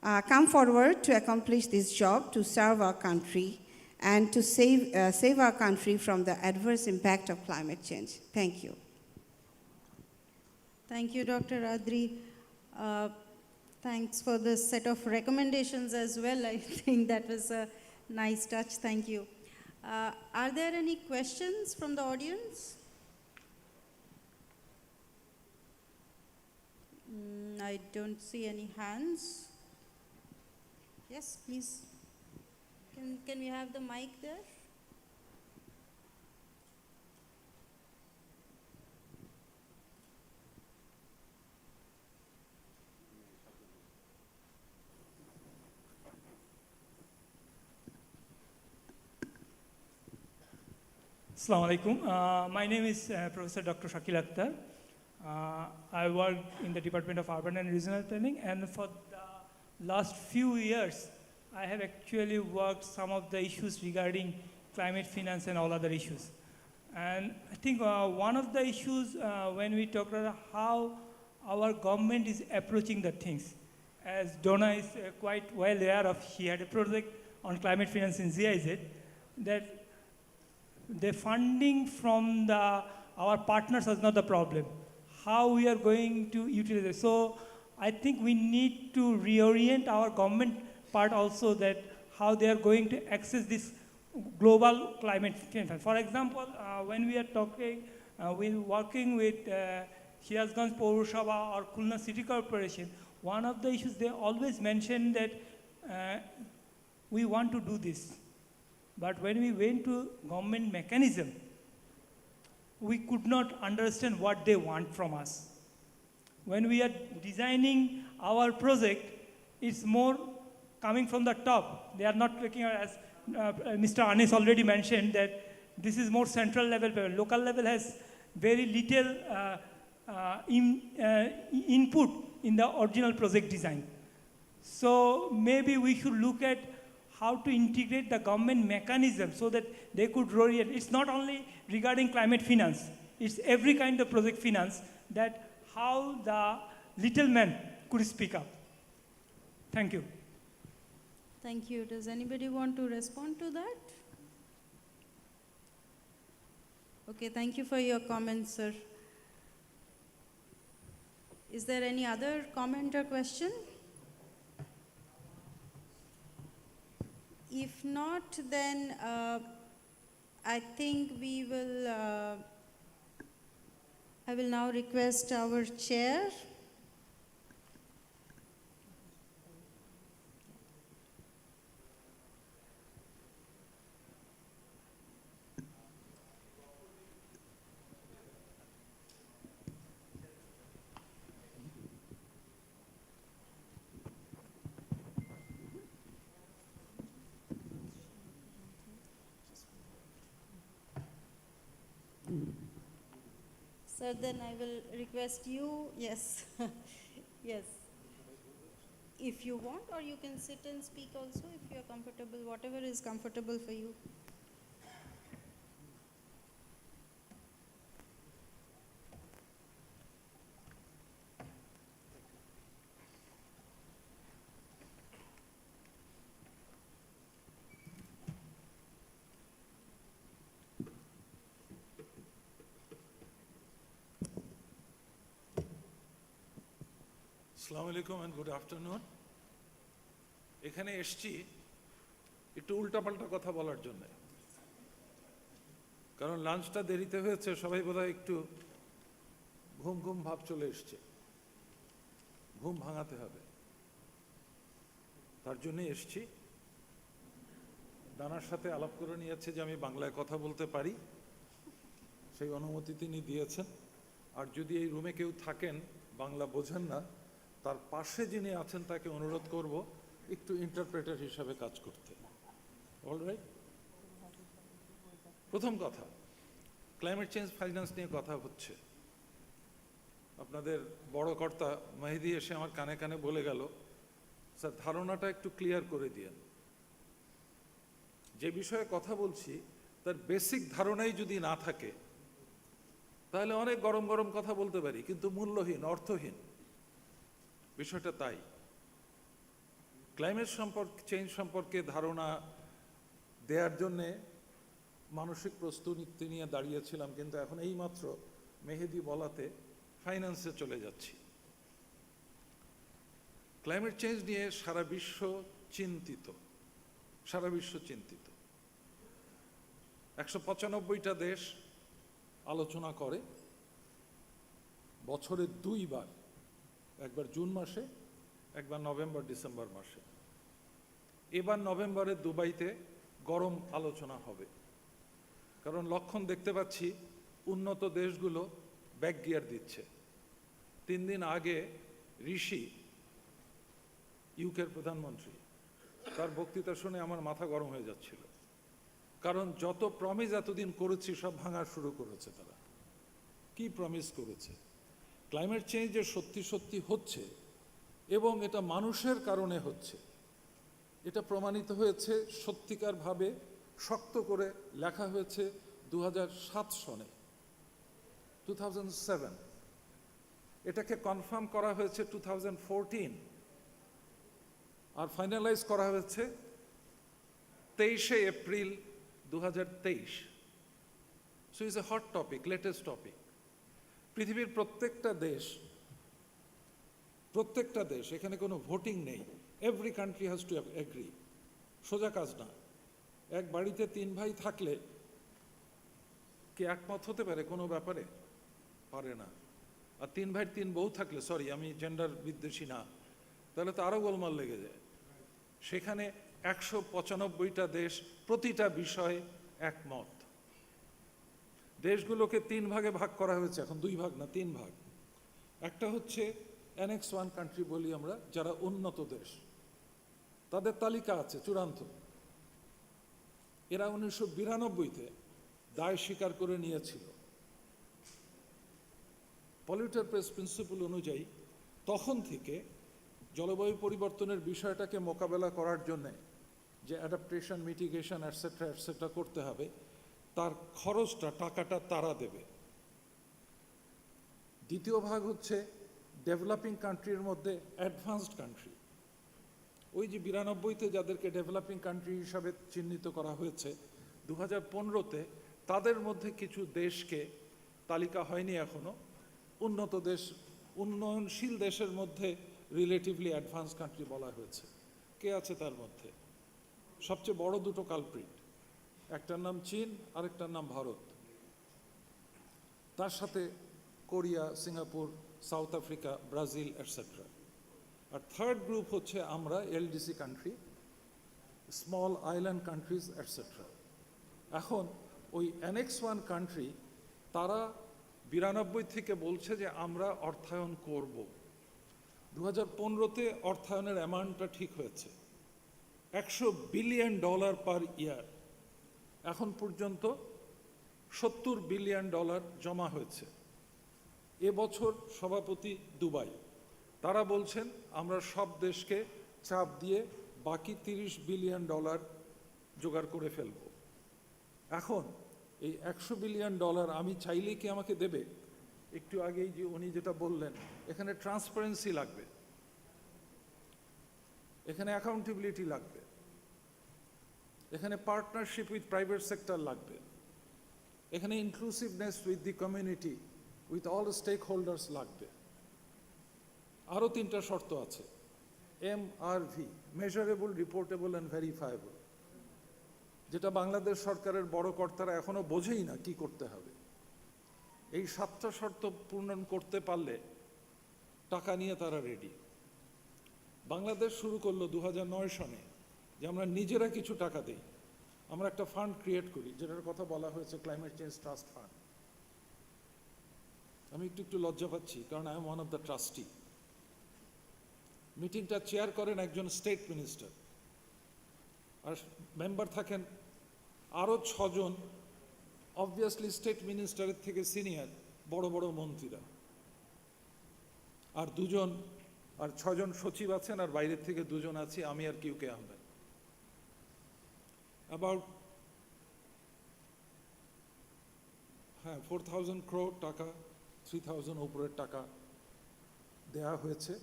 come forward to accomplish this job to serve our country and to save our country from the adverse impact of climate change. Thank you. Thank you, Dr. Adri. Thanks for this set of recommendations as well. I think that was a nice touch. Thank you. Are there any questions from the audience? I don't see any hands. Yes, please. Can we have the mic there? Assalamu alaikum. My name is Professor Dr. Shakil Akhtar. I work in the Department of Urban and Regional Planning, and for the last few years, I have actually worked some of the issues regarding climate finance and all other issues. And I think one of the issues when we talk about how our government is approaching the things, as Donna is quite well aware of, she had a project on climate finance in GIZ, that the funding from our partners is not the problem. How we are going to utilize it. So I think we need to reorient our government part also, that how they are going to access this global climate finance. For example, when we are talking, we're working with Shirazganj Purushabha or Khulna City Corporation, one of the issues they always mention that we want to do this. But when we went to government mechanism, we could not understand what they want from us. When we are designing our project, it's more coming from the top. They are not looking at, as Mr. Anis already mentioned, that this is more central level. Local level has very little input in the original project design. So maybe we should look at how to integrate the government mechanism so that they could orient. It's not only regarding climate finance, it's every kind of project finance, that how the little man could speak up. Thank you. Thank you. Does anybody want to respond to that? Okay, thank you for your comments, sir. Is there any other comment or question? If not, then I think we will, I will now request our chair. Sir, then I will request you, yes, yes. If you want, or you can sit and speak also if you are comfortable, whatever is comfortable for you. Assalamu alaikum and good afternoon. এখানে এসছি একটু উল্টাপাল্টা কথা বলার জন্য, কারণ লাঞ্চটা দেরিতে হয়েছে, সবাই বোধহয় একটু ঘুম ঘুম ভাব চলে এসছে, ঘুম ভাঙাতে হবে, তার জন্যই এসছি। ডানার সাথে আলাপ করে নিয়েছে যে আমি বাংলায় কথা বলতে পারি, সেই অনুমতি তিনি দিয়েছেন। আর যদি এই রুমে কেউ থাকেন বাংলা বোঝেন না, তার পাশে যিনি আছেন তাকে অনুরোধ করব একটু ইন্টারপ্রেটার হিসাবে কাজ করতে। অলরাইট, প্রথম কথা, ক্লাইমেট চেঞ্জ ফাইন্যান্স নিয়ে কথা হচ্ছে। আপনাদের বড় কর্তা মেহেদি এসে আমার কানে কানে বলে গেল, স্যার ধারণাটা একটু ক্লিয়ার করে দিয়েন। যে বিষয়ে কথা বলছি তার বেসিক ধারণাই যদি না থাকে তাহলে অনেক গরম গরম কথা বলতে পারি, কিন্তু মূল্যহীন, অর্থহীন বিষয়টা তাই। ক্লাইমেট চেঞ্জ সম্পর্কে ধারণা দেওয়ার জন্যে মানসিক প্রস্তুতি নিয়ে দাঁড়িয়েছিলাম, কিন্তু এখন এইমাত্র মেহেদি বলাতে ফাইন্যান্সে চলে যাচ্ছি। ক্লাইমেট চেঞ্জ নিয়ে সারা বিশ্ব চিন্তিত, সারা বিশ্ব চিন্তিত। 195টা দেশ আলোচনা করে, বছরে 2 বার একবার জুন মাসে, একবার নভেম্বর ডিসেম্বর মাসে। এবার নভেম্বরে দুবাইতে গরম আলোচনা হবে, কারণ লক্ষণ দেখতে পাচ্ছি উন্নত দেশগুলো ব্যাক গিয়ার দিচ্ছে। 3 দিন আগে ঋষি, ইউকের প্রধানমন্ত্রী, তার বক্তৃতা শুনে আমার মাথা গরম হয়ে যাচ্ছিল, কারণ যত প্রমিস এতদিন করেছি সব ভাঙা শুরু করেছে তারা। কি প্রমিস করেছে? ক্লাইমেট চেঞ্জ যে সত্যি সত্যি হচ্ছে এবং এটা মানুষের কারণে হচ্ছে, এটা প্রমাণিত হয়েছে, সত্যিকারভাবে শক্ত করে লেখা হয়েছে 2007 সনে, 2007। এটাকে কনফার্ম করা হয়েছে 2014, আর ফাইনালাইজ করা হয়েছে 23শে April 2023। So is a hot topic, latest topic. পৃথিবীর প্রত্যেকটা দেশ, এখানে কোনো ভোটিং নেই, every country has to agree. সোজা কাজ না। এক বাড়িতে 3 ভাই থাকলে কি একমত হতে পারে কোনো ব্যাপারে? পারে না। আর 3 ভাই 3 বউ থাকলে, সরি আমি জেন্ডার বিদ্বেষী না, তাহলে তো আরো গোলমাল লেগে যায়। সেখানে 195টা দেশ প্রতিটা বিষয়ে একমত। দেশগুলোকে 3 ভাগে ভাগ করা হয়েছে, এখন 2 ভাগ না 3 ভাগ। একটা হচ্ছে অ্যানেক্স 1 কান্ট্রি বলি আমরা, যারা উন্নত দেশ, তাদের তালিকা আছে চূড়ান্ত। এরা 1992-তে দায় স্বীকার করে নিয়েছিল। পলিউটার পেস প্রিন্সিপাল অনুযায়ী তখন থেকে জলবায়ু পরিবর্তনের বিষয়টাকে মোকাবেলা করার জন্যে যে অ্যাডাপ্টেশন, মিটিগেশন অ্যাটসেট্রা অ্যাটসেট্রা করতে হবে, তার খরচটা, টাকাটা তারা দেবে। দ্বিতীয় ভাগ হচ্ছে ডেভেলপিং কান্ট্রির মধ্যে অ্যাডভান্সড কান্ট্রি। ওই যে 92-তে যাদেরকে ডেভেলপিং কান্ট্রি হিসাবে চিহ্নিত করা হয়েছে, 2015-তে তাদের মধ্যে কিছু দেশকে, তালিকা হয়নি এখনো, উন্নত দেশ, উন্নয়নশীল দেশের মধ্যে রিলেটিভলি অ্যাডভান্স কান্ট্রি বলা হয়েছে। কে আছে তার মধ্যে? সবচেয়ে বড় 2টো কালপ্রিট, একটার নাম চীন, আরেকটার নাম ভারত। তার সাথে Korea, Singapore, South Africa, Brazil etcetera. আর থার্ড গ্রুপ হচ্ছে আমরা, LDC country, small island countries etcetera. এখন ওই অ্যানেক্স 1 কান্ট্রি, তারা 92 থেকে বলছে যে আমরা অর্থায়ন করব। 2015-তে অর্থায়নের অ্যামাউন্টটা ঠিক হয়েছে, $100 বিলিয়ন পার ইয়ার। এখন পর্যন্ত $70 বিলিয়ন জমা হয়েছে। এবছর সভাপতি দুবাই, তারা বলছেন আমরা সব দেশকে চাপ দিয়ে বাকি $30 বিলিয়ন জোগাড় করে ফেলব। এখন এই $100 বিলিয়ন আমি চাইলেই কি আমাকে দেবে? একটু আগেই যে উনি যেটা বললেন, এখানে ট্রান্সপারেন্সি লাগবে, এখানে অ্যাকাউন্টেবিলিটি লাগবে, এখানে পার্টনারশিপ উইথ প্রাইভেট সেক্টর লাগবে, এখানে inclusiveness with the community, with all stakeholders লাগবে। আরও 3টা শর্ত আছে, MRV, measurable, reportable and verifiable, যেটা বাংলাদেশ সরকারের বড় কর্তারা এখনো বোঝেই না কি করতে হবে। এই 7টা শর্ত পূরণ করতে পারলে টাকা নিয়ে তারা রেডি। বাংলাদেশ শুরু করলো 2009 সনে যে আমরা নিজেরা কিছু টাকা দিই, আমরা একটা ফান্ড ক্রিয়েট করি, যেটার কথা বলা হয়েছে ক্লাইমেট চেঞ্জ ট্রাস্ট ফান্ড। আমি একটু লজ্জা পাচ্ছি, কারণ I am one of the trustee. মিটিংটা চেয়ার করেন একজন স্টেট মিনিস্টার, আর মেম্বার থাকেন আরও 6 জন, অবভিয়াসলি স্টেট মিনিস্টারের থেকে সিনিয়র বড় বড় মন্ত্রীরা, আর 6 জন সচিব আছেন, আর বাইরের থেকে 2 জন আছি, আমি আর কিউকে আহমেদ। অ্যাবাউট 4,000 crore টাকা, 3,000 উপরের টাকা দেয়া হয়েছে।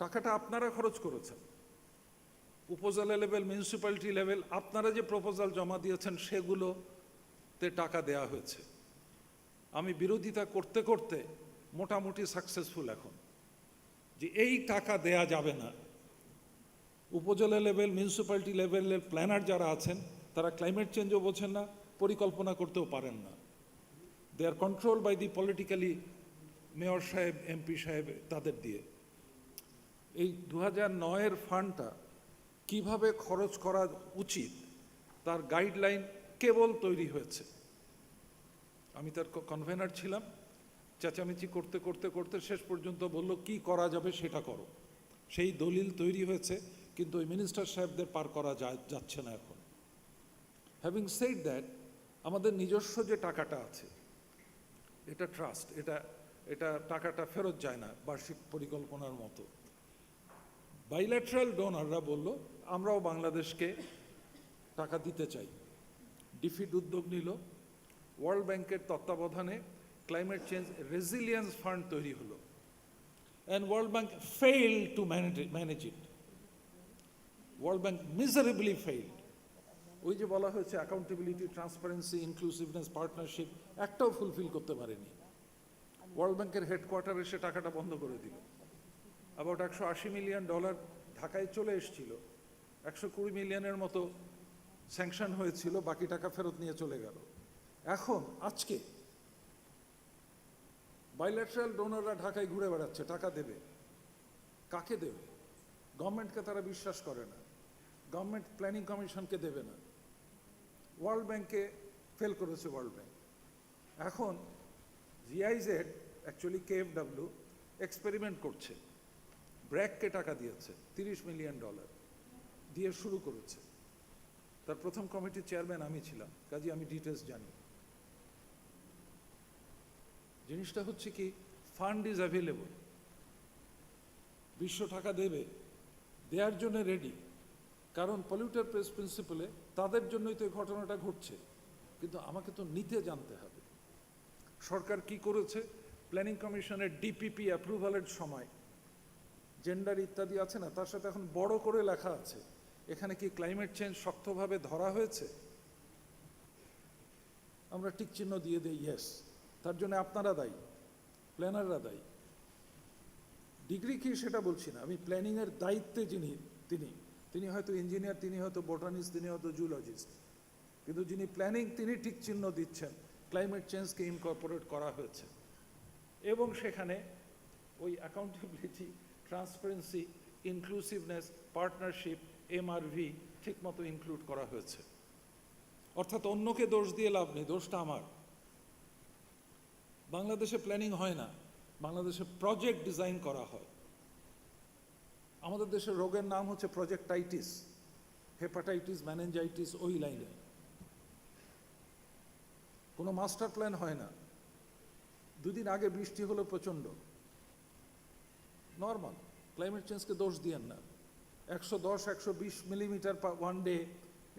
টাকাটা আপনারা খরচ করেছেন, উপজেলা লেভেল, মিউনিসিপ্যালিটি লেভেল, আপনারা যে প্রপোজাল জমা দিয়েছেন সেগুলোতে টাকা দেয়া হয়েছে। আমি বিরোধিতা করতে করতে মোটামুটি সাকসেসফুল এখন, যে এই টাকা দেয়া যাবে না। উপজেলা লেভেল, মিউনিসিপ্যালিটি লেভেলের প্ল্যানার যারা আছেন, তারা ক্লাইমেট চেঞ্জও বোঝেন না, পরিকল্পনা করতেও পারেন না। They are control by the politically, mayor সাহেব, এমপি সাহেব, তাদের দিয়ে। এই 2009-এর ফান্ডটা কিভাবে খরচ করা উচিত তার গাইডলাইন কেবল তৈরি হয়েছে। আমি তার কনভেনার ছিলাম, চেঁচামেচি করতে করতে করতে শেষ পর্যন্ত বলল কি করা যাবে সেটা করো। সেই দলিল তৈরি হয়েছে, কিন্তু ওই মিনিস্টার সাহেবদের পার করা যাচ্ছে না এখন। হ্যাভিং সেড দ্যাট, আমাদের নিজস্ব যে টাকাটা আছে, এটা ট্রাস্ট, এটা টাকাটা ফেরত যায় না বার্ষিক পরিকল্পনার মতো। বাইল্যাটারাল ডোনাররা বলল আমরাও বাংলাদেশকে টাকা দিতে চাই। ডিফিড উদ্যোগ নিল, ওয়ার্ল্ড ব্যাংকের তত্ত্বাবধানে ক্লাইমেট চেঞ্জ রেজিলিয়েন্স ফান্ড তৈরি হলো, and world bank failed to manage it. World bank miserably failed. ওই যে বলা হয়েছে অ্যাকাউন্টেবিলিটি, ট্রান্সপারেন্সি, ইনক্লুসিভনেস, পার্টনারশিপ, একটাও ফুলফিল করতে পারেনি। ওয়ার্ল্ড ব্যাংকের হেডকোয়ার্টারে সে টাকাটা বন্ধ করে দিল। অ্যাবাউট $180 মিলিয়ন ঢাকায় চলে এসেছিল, 120 মিলিয়নের মতো স্যাংশন হয়েছিল, বাকি টাকা ফেরত নিয়ে চলে গেল। এখন আজকে বাইল্যাটারাল ডোনাররা ঢাকায় ঘুরে বেড়াচ্ছে, টাকা দেবে। কাকে দেবে? গভর্নমেন্টকে তারা বিশ্বাস করে না, গভর্নমেন্ট প্ল্যানিং কমিশনকে দেবে না, ওয়ার্ল্ড ব্যাংকে ফেল করেছে ওয়ার্ল্ড ব্যাংক। এখন জিআইজেড, অ্যাকচুয়ালি KfW, এক্সপেরিমেন্ট করছে। ব্র্যাককে টাকা দিয়েছে $30 মিলিয়ন দিয়ে শুরু করেছে। তার প্রথম কমিটির চেয়ারম্যান আমি ছিলাম, কাজে আমি ডিটেলস জানি। জিনিসটা হচ্ছে কি, ফান্ড ইজ অ্যাভেলেবল, বিশ্ব টাকা দেবে, দেওয়ার জন্য রেডি। কারণ পলিউটার পেস প্রিন্সিপালে তাদের জন্যই তো এই ঘটনাটা ঘটছে, কিন্তু আমাকে তো নিতে জানতে হবে। সরকার কি করেছে? প্ল্যানিং কমিশনের ডিপিপি অ্যাপ্রুভালের সময় জেন্ডার ইত্যাদি আছে না, তার সাথে এখন বড় করে লেখা আছে, এখানে কি ক্লাইমেট চেঞ্জ শক্তভাবে ধরা হয়েছে? আমরা টিক চিহ্ন দিয়ে দিই ইয়েস, তার জন্য আপনারা দায়ী, প্ল্যানাররা দায়ী। ডিগ্রি কি সেটা বলছি না, আমি প্ল্যানিংয়ের দায়িত্বে তিনি হয়তো ইঞ্জিনিয়ার, তিনি হয়তো বোটানিস্ট, তিনি হয়তো জুলজিস্ট, কিন্তু যিনি প্ল্যানিং তিনি টিক চিহ্ন দিচ্ছেন ক্লাইমেট চেঞ্জকে ইনকর্পোরেট করা হয়েছে। এবং সেখানে ওই accountability, transparency, inclusiveness, partnership, MRV ঠিকমতো ইনক্লুড করা হয়েছে। অর্থাৎ অন্যকে দোষ দিয়ে লাভ নেই, দোষটা আমার। বাংলাদেশে প্ল্যানিং হয় না, বাংলাদেশে প্রজেক্ট ডিজাইন করা হয়। আমাদের দেশের রোগের নাম হচ্ছে প্রজেক্টাইটিস, হেপাটাইটিস, ম্যানেঞ্জাইটিস, ওই লাইনে। কোনো মাস্টার প্ল্যান হয় না। দুদিন আগে বৃষ্টি হলো প্রচণ্ড, নর্মাল, ক্লাইমেট চেঞ্জকে দোষ দিয়েন না। 110-120 millimetre one day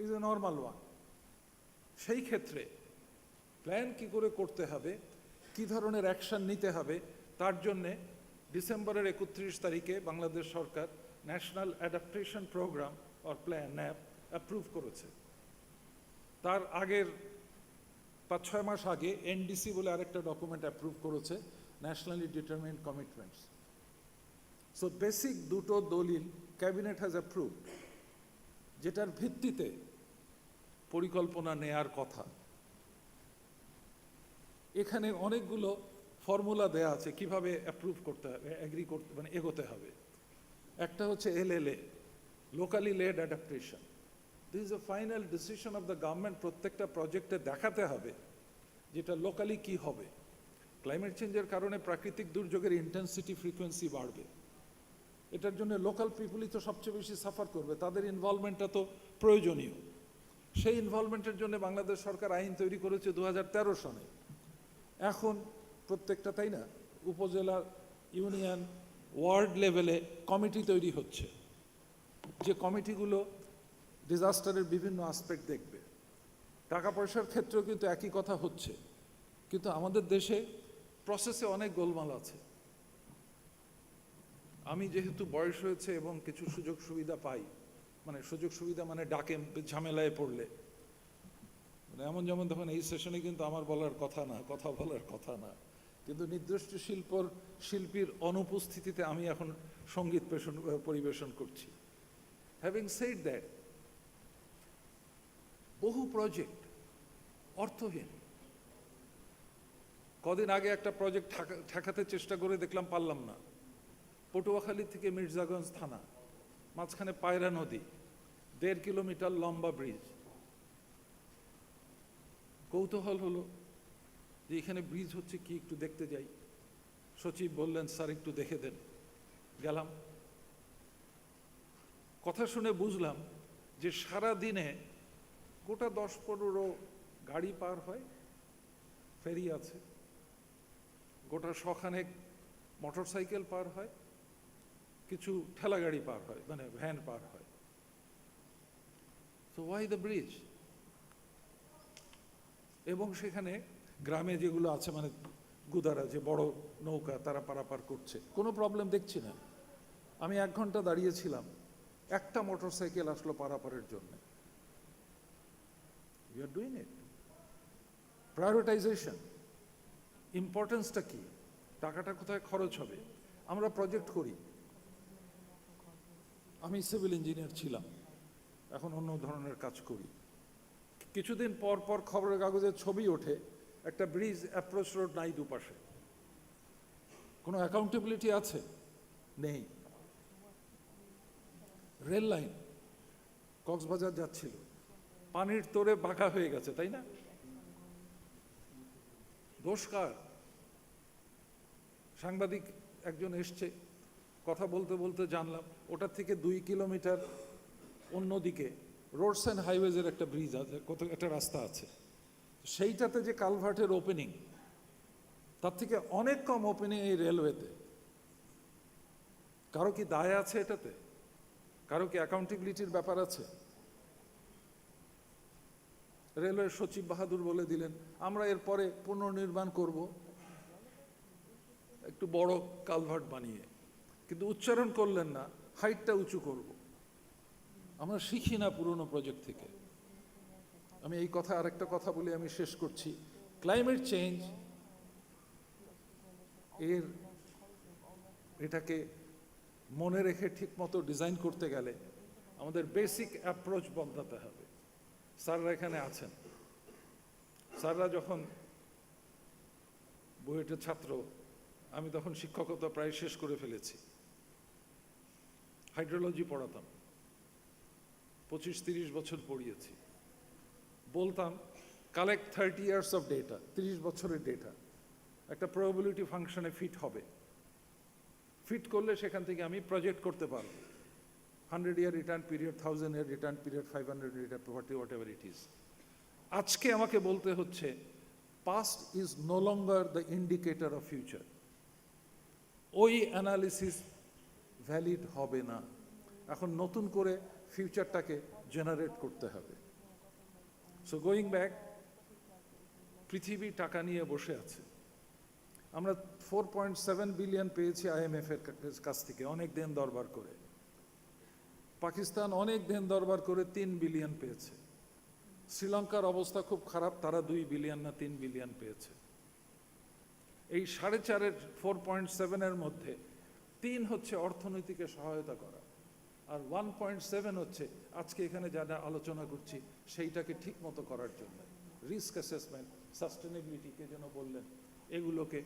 is a normal one. সেই ক্ষেত্রে প্ল্যান কি করে করতে হবে, কি ধরনের অ্যাকশন নিতে হবে, তার জন্যে ডিসেম্বরের 31 তারিখে বাংলাদেশ সরকার national adaptation programme or plan NAP approve করেছে। তার আগের 5-6 মাস আগে NDC বলে আরেকটা ডকুমেন্ট অ্যাপ্রুভ করেছে, nationally determined commitments. So basic দুটো দলিল ক্যাবিনেট হ্যাজ অ্যাপ্রুভড, যেটার ভিত্তিতে পরিকল্পনা নেয়ার কথা। এখানে অনেকগুলো ফর্মুলা দেয়া আছে কিভাবে অ্যাপ্রুভ করতে হবে, এগ্রি করতে, মানে এগোতে হবে। একটা হচ্ছে LLA, locally led adaptation. This is a final decision of the government. প্রত্যেকটা প্রজেক্টে দেখাতে হবে যেটা লোকালি কি হবে। ক্লাইমেট চেঞ্জের কারণে প্রাকৃতিক দুর্যোগের ইন্টেন্সিটি, ফ্রিকোয়েন্সি বাড়বে। এটার জন্য লোকাল পিপুলই তো সবচেয়ে বেশি সাফার করবে, তাদের ইনভলভমেন্টটা তো প্রয়োজনীয়। সেই ইনভলভমেন্টের জন্য বাংলাদেশ সরকার আইন তৈরি করেছে 2013 সনে। এখন প্রত্যেকটা, তাই না, উপজেলা, ইউনিয়ন, ওয়ার্ড লেভেলে কমিটি তৈরি হচ্ছে, যে কমিটিগুলো ডিজাস্টারের বিভিন্ন আসপেক্ট দেখবে। টাকা পয়সার ক্ষেত্রেও কিন্তু একই কথা হচ্ছে, কিন্তু আমাদের দেশে প্রসেসে অনেক গোলমাল আছে। আমি যেহেতু বয়স হয়েছে এবং কিছু সুযোগ সুবিধা পাই, মানে সুযোগ সুবিধা মানে ডাকে ঝামেলায় পড়লে, মানে এমন যেমন দেখুন এই সেশনে কিন্তু আমার বলার কথা না, কথা বলার কথা না, কিন্তু নির্দিষ্ট শিল্পীর অনুপস্থিতিতে আমি এখন সঙ্গীত পরিবেশন করছি। হ্যাভিং সেড দ্যাট, বহু প্রজেক্ট অর্থহীন। কদিন আগে একটা প্রজেক্ট ঠেকাতে চেষ্টা করে দেখলাম পারলাম না, পটুয়াখালী থেকে মির্জাগঞ্জ থানা, মাঝখানে পায়রা নদী, 1.5 কিলোমিটার লম্বা ব্রিজ। কৌতূহল হলো যে এখানে ব্রিজ হচ্ছে কি, একটু দেখতে যাই। সচিব বললেন স্যার একটু দেখে দেন। গেলাম, কথা শুনে বুঝলাম যে সারা দিনে গোটা 10-15 গাড়ি পার হয়, ফেরি আছে, গোটা 100 মোটরসাইকেল পার হয়, কিছু ঠেলা গাড়ি পার হয়, মানে ভ্যান পার হয়। So why the bridge? এবং সেখানে গ্রামে যেগুলো আছে, মানে গুদারা, যে বড় নৌকা, তারা পারাপার করছে, কোনো প্রবলেম দেখছি না। আমি 1 ঘন্টা দাঁড়িয়েছিলাম, একটা মোটরসাইকেল আসলো পারাপারের জন্য। You are doing it. Prioritisation, ইম্পর্টেন্সটা কি, টাকাটা কোথায় খরচ হবে। আমরা প্রজেক্ট করি, আমি সিভিল ইঞ্জিনিয়ার ছিলাম, এখন অন্য ধরনের কাজ করি। কিছুদিন পর পর খবরের কাগজে ছবি ওঠে, একটা ব্রিজ, অ্যাপ্রোচ রোড নাই দুপাশে। কোনো অ্যাকাউন্টেবিলিটি আছে? নেই। রেল লাইন কক্সবাজার যাচ্ছিল, পানির তোরে বাঁকা হয়ে গেছে, তাই না? দোষ কার? সাংবাদিক একজন এসছে, কথা বলতে বলতে জানলাম ওটার থেকে 2 কিলোমিটার অন্যদিকে রোডস অ্যান্ড হাইওয়েজের একটা ব্রিজ আছে, কত একটা রাস্তা আছে, সেইটাতে যে কালভার্টের ওপেনিং, তার থেকে অনেক কম ওপেনিং এই রেলওয়েতে। কারো কি দায় আছে এটাতে? কারো কি অ্যাকাউন্টেবিলিটির ব্যাপার আছে? রেলওয়ের সচিব বাহাদুর বলে দিলেন আমরা এরপরে পুনর্নির্মাণ করব একটু বড় কালভার্ট বানিয়ে, কিন্তু উচ্চারণ করলেন না হাইটটা উঁচু করব। আমরা শিখি না পুরনো প্রজেক্ট থেকে। আমি এই কথা, আরেকটা কথা বলে আমি শেষ করছি। ক্লাইমেট চেঞ্জ এটাকে মনে রেখে ঠিক মতো ডিজাইন করতে গেলে আমাদের বেসিক অ্যাপ্রোচ বদলাতে হবে। স্যাররা এখানে আছেন, স্যাররা যখন বুয়েটের ছাত্র, আমি তখন শিক্ষকতা প্রায় শেষ করে ফেলেছি, হাইড্রোলজি পড়াতাম, 25-30 বছর পড়িয়েছি। বলতাম কালেক্ট 30 ইয়ার্স অফ ডেটা, 30 বছরের ডেটা একটা প্রবাবিলিটি ফাংশনে ফিট হবে। ফিট করলে সেখান থেকে আমি প্রজেক্ট করতে পারব, 100 year return period, 1000 year return period, 500 return property, whatever it is. আজকে আমাকে বলতে হচ্ছে past is no longer the indicator of future. ওই অ্যানালিসিস ভ্যালিড হবে না। এখন নতুন করে ফিউচারটাকে জেনারেট করতে হবে। সো গোয়িং ব্যাক, পৃথিবী টাকা নিয়ে বসে আছে। আমরা 4.7 বিলিয়ন পেয়েছি IMF এর কাছ থেকে, অনেক দেন দরবার করে। পাকিস্তান অনেক দেন দরবার করে 3 বিলিয়ন পেয়েছে। শ্রীলঙ্কার অবস্থা খুব খারাপ, তারা 2 বিলিয়ন না 3 বিলিয়ন পেয়েছে। এই 4.5-এর 4.7 এর মধ্যে 3 হচ্ছে অর্থনীতিকে সহায়তা করা, আর 1.7 হচ্ছে আজকে এখানে যারা আলোচনা করছি সেইটাকে ঠিক মতো করার জন্য, রিস্ক অ্যাসেসমেন্ট, সাস্টেনেবিলিটিকে যেন বললেন, এগুলোকে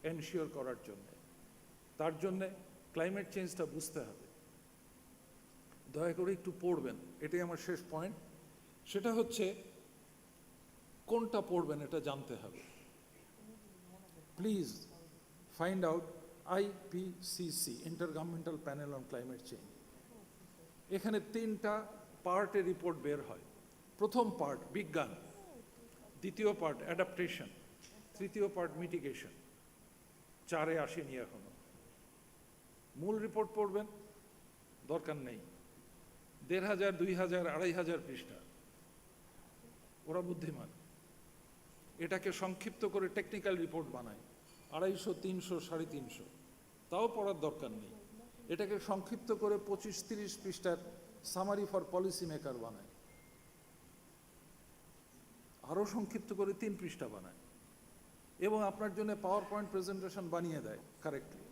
এনশিওর করার জন্য। তার জন্যে ক্লাইমেট চেঞ্জটা বুঝতে হবে। দয়া করে একটু পড়বেন, এটাই আমার শেষ পয়েন্ট। সেটা হচ্ছে কোনটা পড়বেন এটা জানতে হবে। Please find out IPCC, ইন্টারগভর্নমেন্টাল panel on climate change. এখানে 3টা পার্টে রিপোর্ট বের হয়। প্রথম পার্ট বিজ্ঞান, দ্বিতীয় পার্ট অ্যাডাপ্টেশন, তৃতীয় পার্ট মিটিগেশন। 4-এ আসেনি এখনো। মূল রিপোর্ট পড়বেন, দরকার নেই। 1500, 2000, 2500 পৃষ্ঠা। ওরা বুদ্ধিমান, এটাকে সংক্ষিপ্ত করে টেকনিক্যাল রিপোর্ট বানায়, 250, 300, 350। তাও পড়ার দরকার নেই। এটাকে সংক্ষিপ্ত করে 25-30 পৃষ্ঠার সামারি ফর পলিসি মেকার বানায়, আরও সংক্ষিপ্ত করে 3 পৃষ্ঠা বানায়, এবং আপনার জন্য পাওয়ার পয়েন্ট প্রেজেন্টেশন বানিয়ে দেয় কারেক্টলি।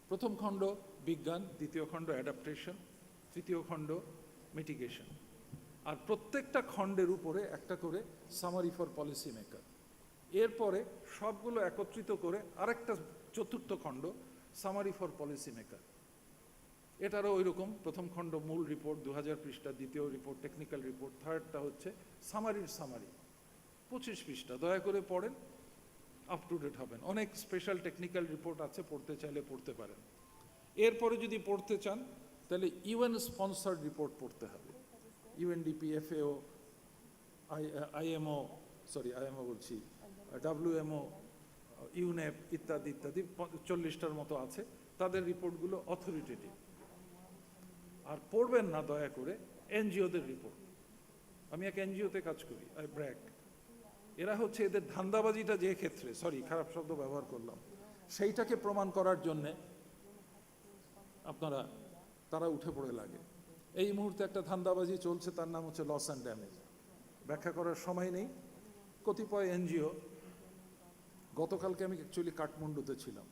প্রথম খণ্ড বিজ্ঞান, দ্বিতীয় খণ্ড অ্যাডাপ্টেশন, তৃতীয় খণ্ড মিটিগেশন, আর প্রত্যেকটা খণ্ডের উপরে একটা করে সামারি ফর পলিসি মেকার। এরপরে সবগুলো একত্রিত করে আরেকটা চতুর্থ খণ্ড, সামারি ফর পলিসি মেকার। এটারও ওই রকম প্রথম খণ্ড মূল রিপোর্ট 2000 পৃষ্ঠা, দ্বিতীয় রিপোর্ট টেকনিক্যাল রিপোর্ট, থার্ডটা হচ্ছে সামারির সামারি 25 পৃষ্ঠা। দয়া করে পড়েন, আপ টু ডেট হবেন। অনেক স্পেশাল টেকনিক্যাল রিপোর্ট আছে, পড়তে চাইলে পড়তে পারেন। এরপরে যদি পড়তে চান তাহলে ইউএন স্পন্সার্ড রিপোর্ট পড়তে হবে। ইউএনডিপি, এফএও, আইএমও বলছি, ডাব্লিউএমও, ইউনেপ ইত্যাদি ইত্যাদি 40টার মতো আছে, তাদের রিপোর্টগুলো অথরিটেটিভ। আর পড়বেন না দয়া করে এনজিওদের রিপোর্ট। আমি এক এনজিওতে কাজ করি, আই ব্র্যাক। এরা হচ্ছে এদের ধান্দাবাজিটা যে ক্ষেত্রে, খারাপ শব্দ ব্যবহার করলাম, সেইটাকে প্রমাণ করার জন্যে তারা উঠে পড়ে লাগে। এই মুহূর্তে একটা ধান্দাবাজি চলছে, তার নাম হচ্ছে লস অ্যান্ড ড্যামেজ। ব্যাখ্যা করার সময় নেই। কতিপয় এনজিও, গতকালকে আমি অ্যাকচুয়ালি কাঠমান্ডুতে ছিলাম,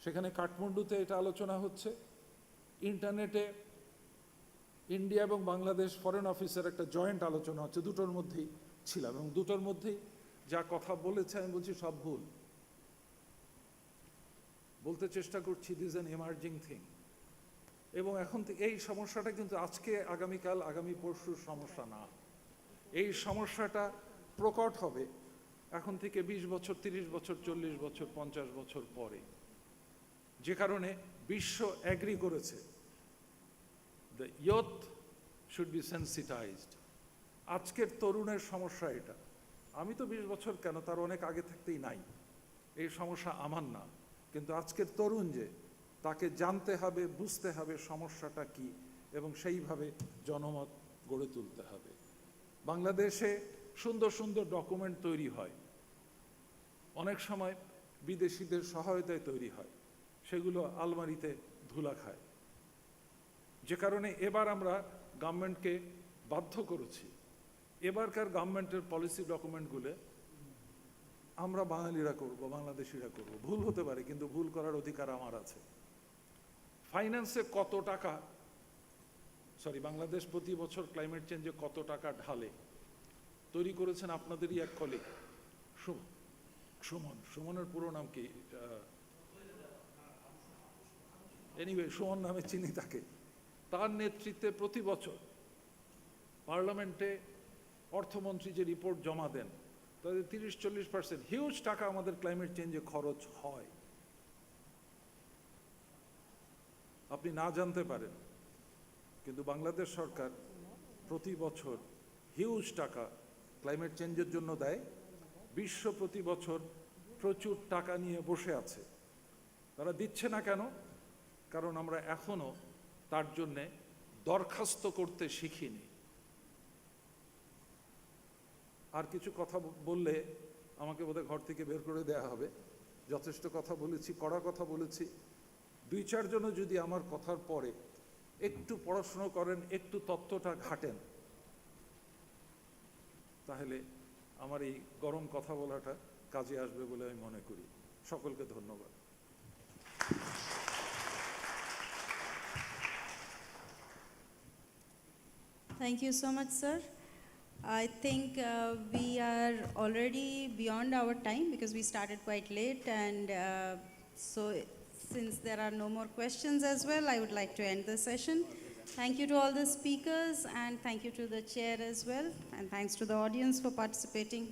সেখানে কাঠমান্ডুতে এটা আলোচনা হচ্ছে, ইন্টারনেটে ইন্ডিয়া এবং বাংলাদেশ ফরেন অফিসের একটা জয়েন্ট আলোচনা হচ্ছে, দুটোর মধ্যেই ছিলাম, এবং দুটোর মধ্যেই যা কথা বলেছে আমি বলছি সব ভুল। বলতে চেষ্টা করছি দিস অ্যান এমার্জিং থিং। এবং এখন এই সমস্যাটা কিন্তু আজকে আগামীকাল আগামী পরশুর সমস্যা না। এই সমস্যাটা প্রকট হবে এখন থেকে 20 বছর, 30 বছর, 40 বছর, 50 বছর পরে। যে কারণে বিশ্ব এগ্রি করেছে, the youth should be sensitised. আজকের তরুণের সমস্যা এটা। আমি তো 20 বছর কেন, তার অনেক আগে থাকতেই নাই, এই সমস্যা আমার না। কিন্তু আজকের তরুণ যে, তাকে জানতে হবে, বুঝতে হবে সমস্যাটা কি, এবং সেইভাবে জনমত গড়ে তুলতে হবে। বাংলাদেশে সুন্দর সুন্দর ডকুমেন্ট তৈরি হয়, অনেক সময় বিদেশিদের সহায়তায় তৈরি হয়, সেগুলো আলমারিতে ধুলা খায়। যে কারণে এবার আমরা গভর্নমেন্টকে বাধ্য করেছি, এবারকার গভর্নমেন্টের পলিসি ডকুমেন্টগুলো আমরা বাঙালিরা করব, বাংলাদেশিরা করব। ভুল হতে পারে, কিন্তু ভুল করার অধিকার আমার আছে। ফাইন্যান্সে কত টাকা, বাংলাদেশ প্রতি বছর ক্লাইমেট চেঞ্জে কত টাকা ঢালে, তৈরি করেছেন আপনাদেরই এক কলিগ সুমনের পুরো নাম কি, এনিওয়ে সুমন নামে চিনি তাকে। তার নেতৃত্বে প্রতি বছর পার্লামেন্টে অর্থমন্ত্রী যে রিপোর্ট জমা দেন, তাদের 30-40% হিউজ টাকা আমাদের ক্লাইমেট চেঞ্জে খরচ হয়। আপনি না জানতে পারেন, কিন্তু বাংলাদেশ সরকার প্রতি বছর হিউজ টাকা ক্লাইমেট চেঞ্জের জন্য দেয়। বিশ্ব প্রতি বছর প্রচুর টাকা নিয়ে বসে আছে। তারা দিচ্ছে না কেন? কারণ আমরা এখনো তার জন্যে দরখাস্ত করতে শিখিনি। আর কিছু কথা বললে আমাকে বোধহয় ঘর থেকে বের করে দেয়া হবে। যথেষ্ট কথা বলেছি, কড়া কথা বলেছি। 2-4 জনও যদি আমার কথার পরে একটু পড়াশুনো করেন, একটু তত্ত্বটা ঘাটেন, তাহলে আমার এই গরম কথা বলাটা কাজে আসবে বলে আমি মনে করি। সকলকে ধন্যবাদ। Thank you so much, sir. I think we are already beyond our time because we started quite late, and so since there are no more questions as well, I would like to end the session. Thank you to all the speakers, and thank you to the chair as well, and thanks to the audience for participating.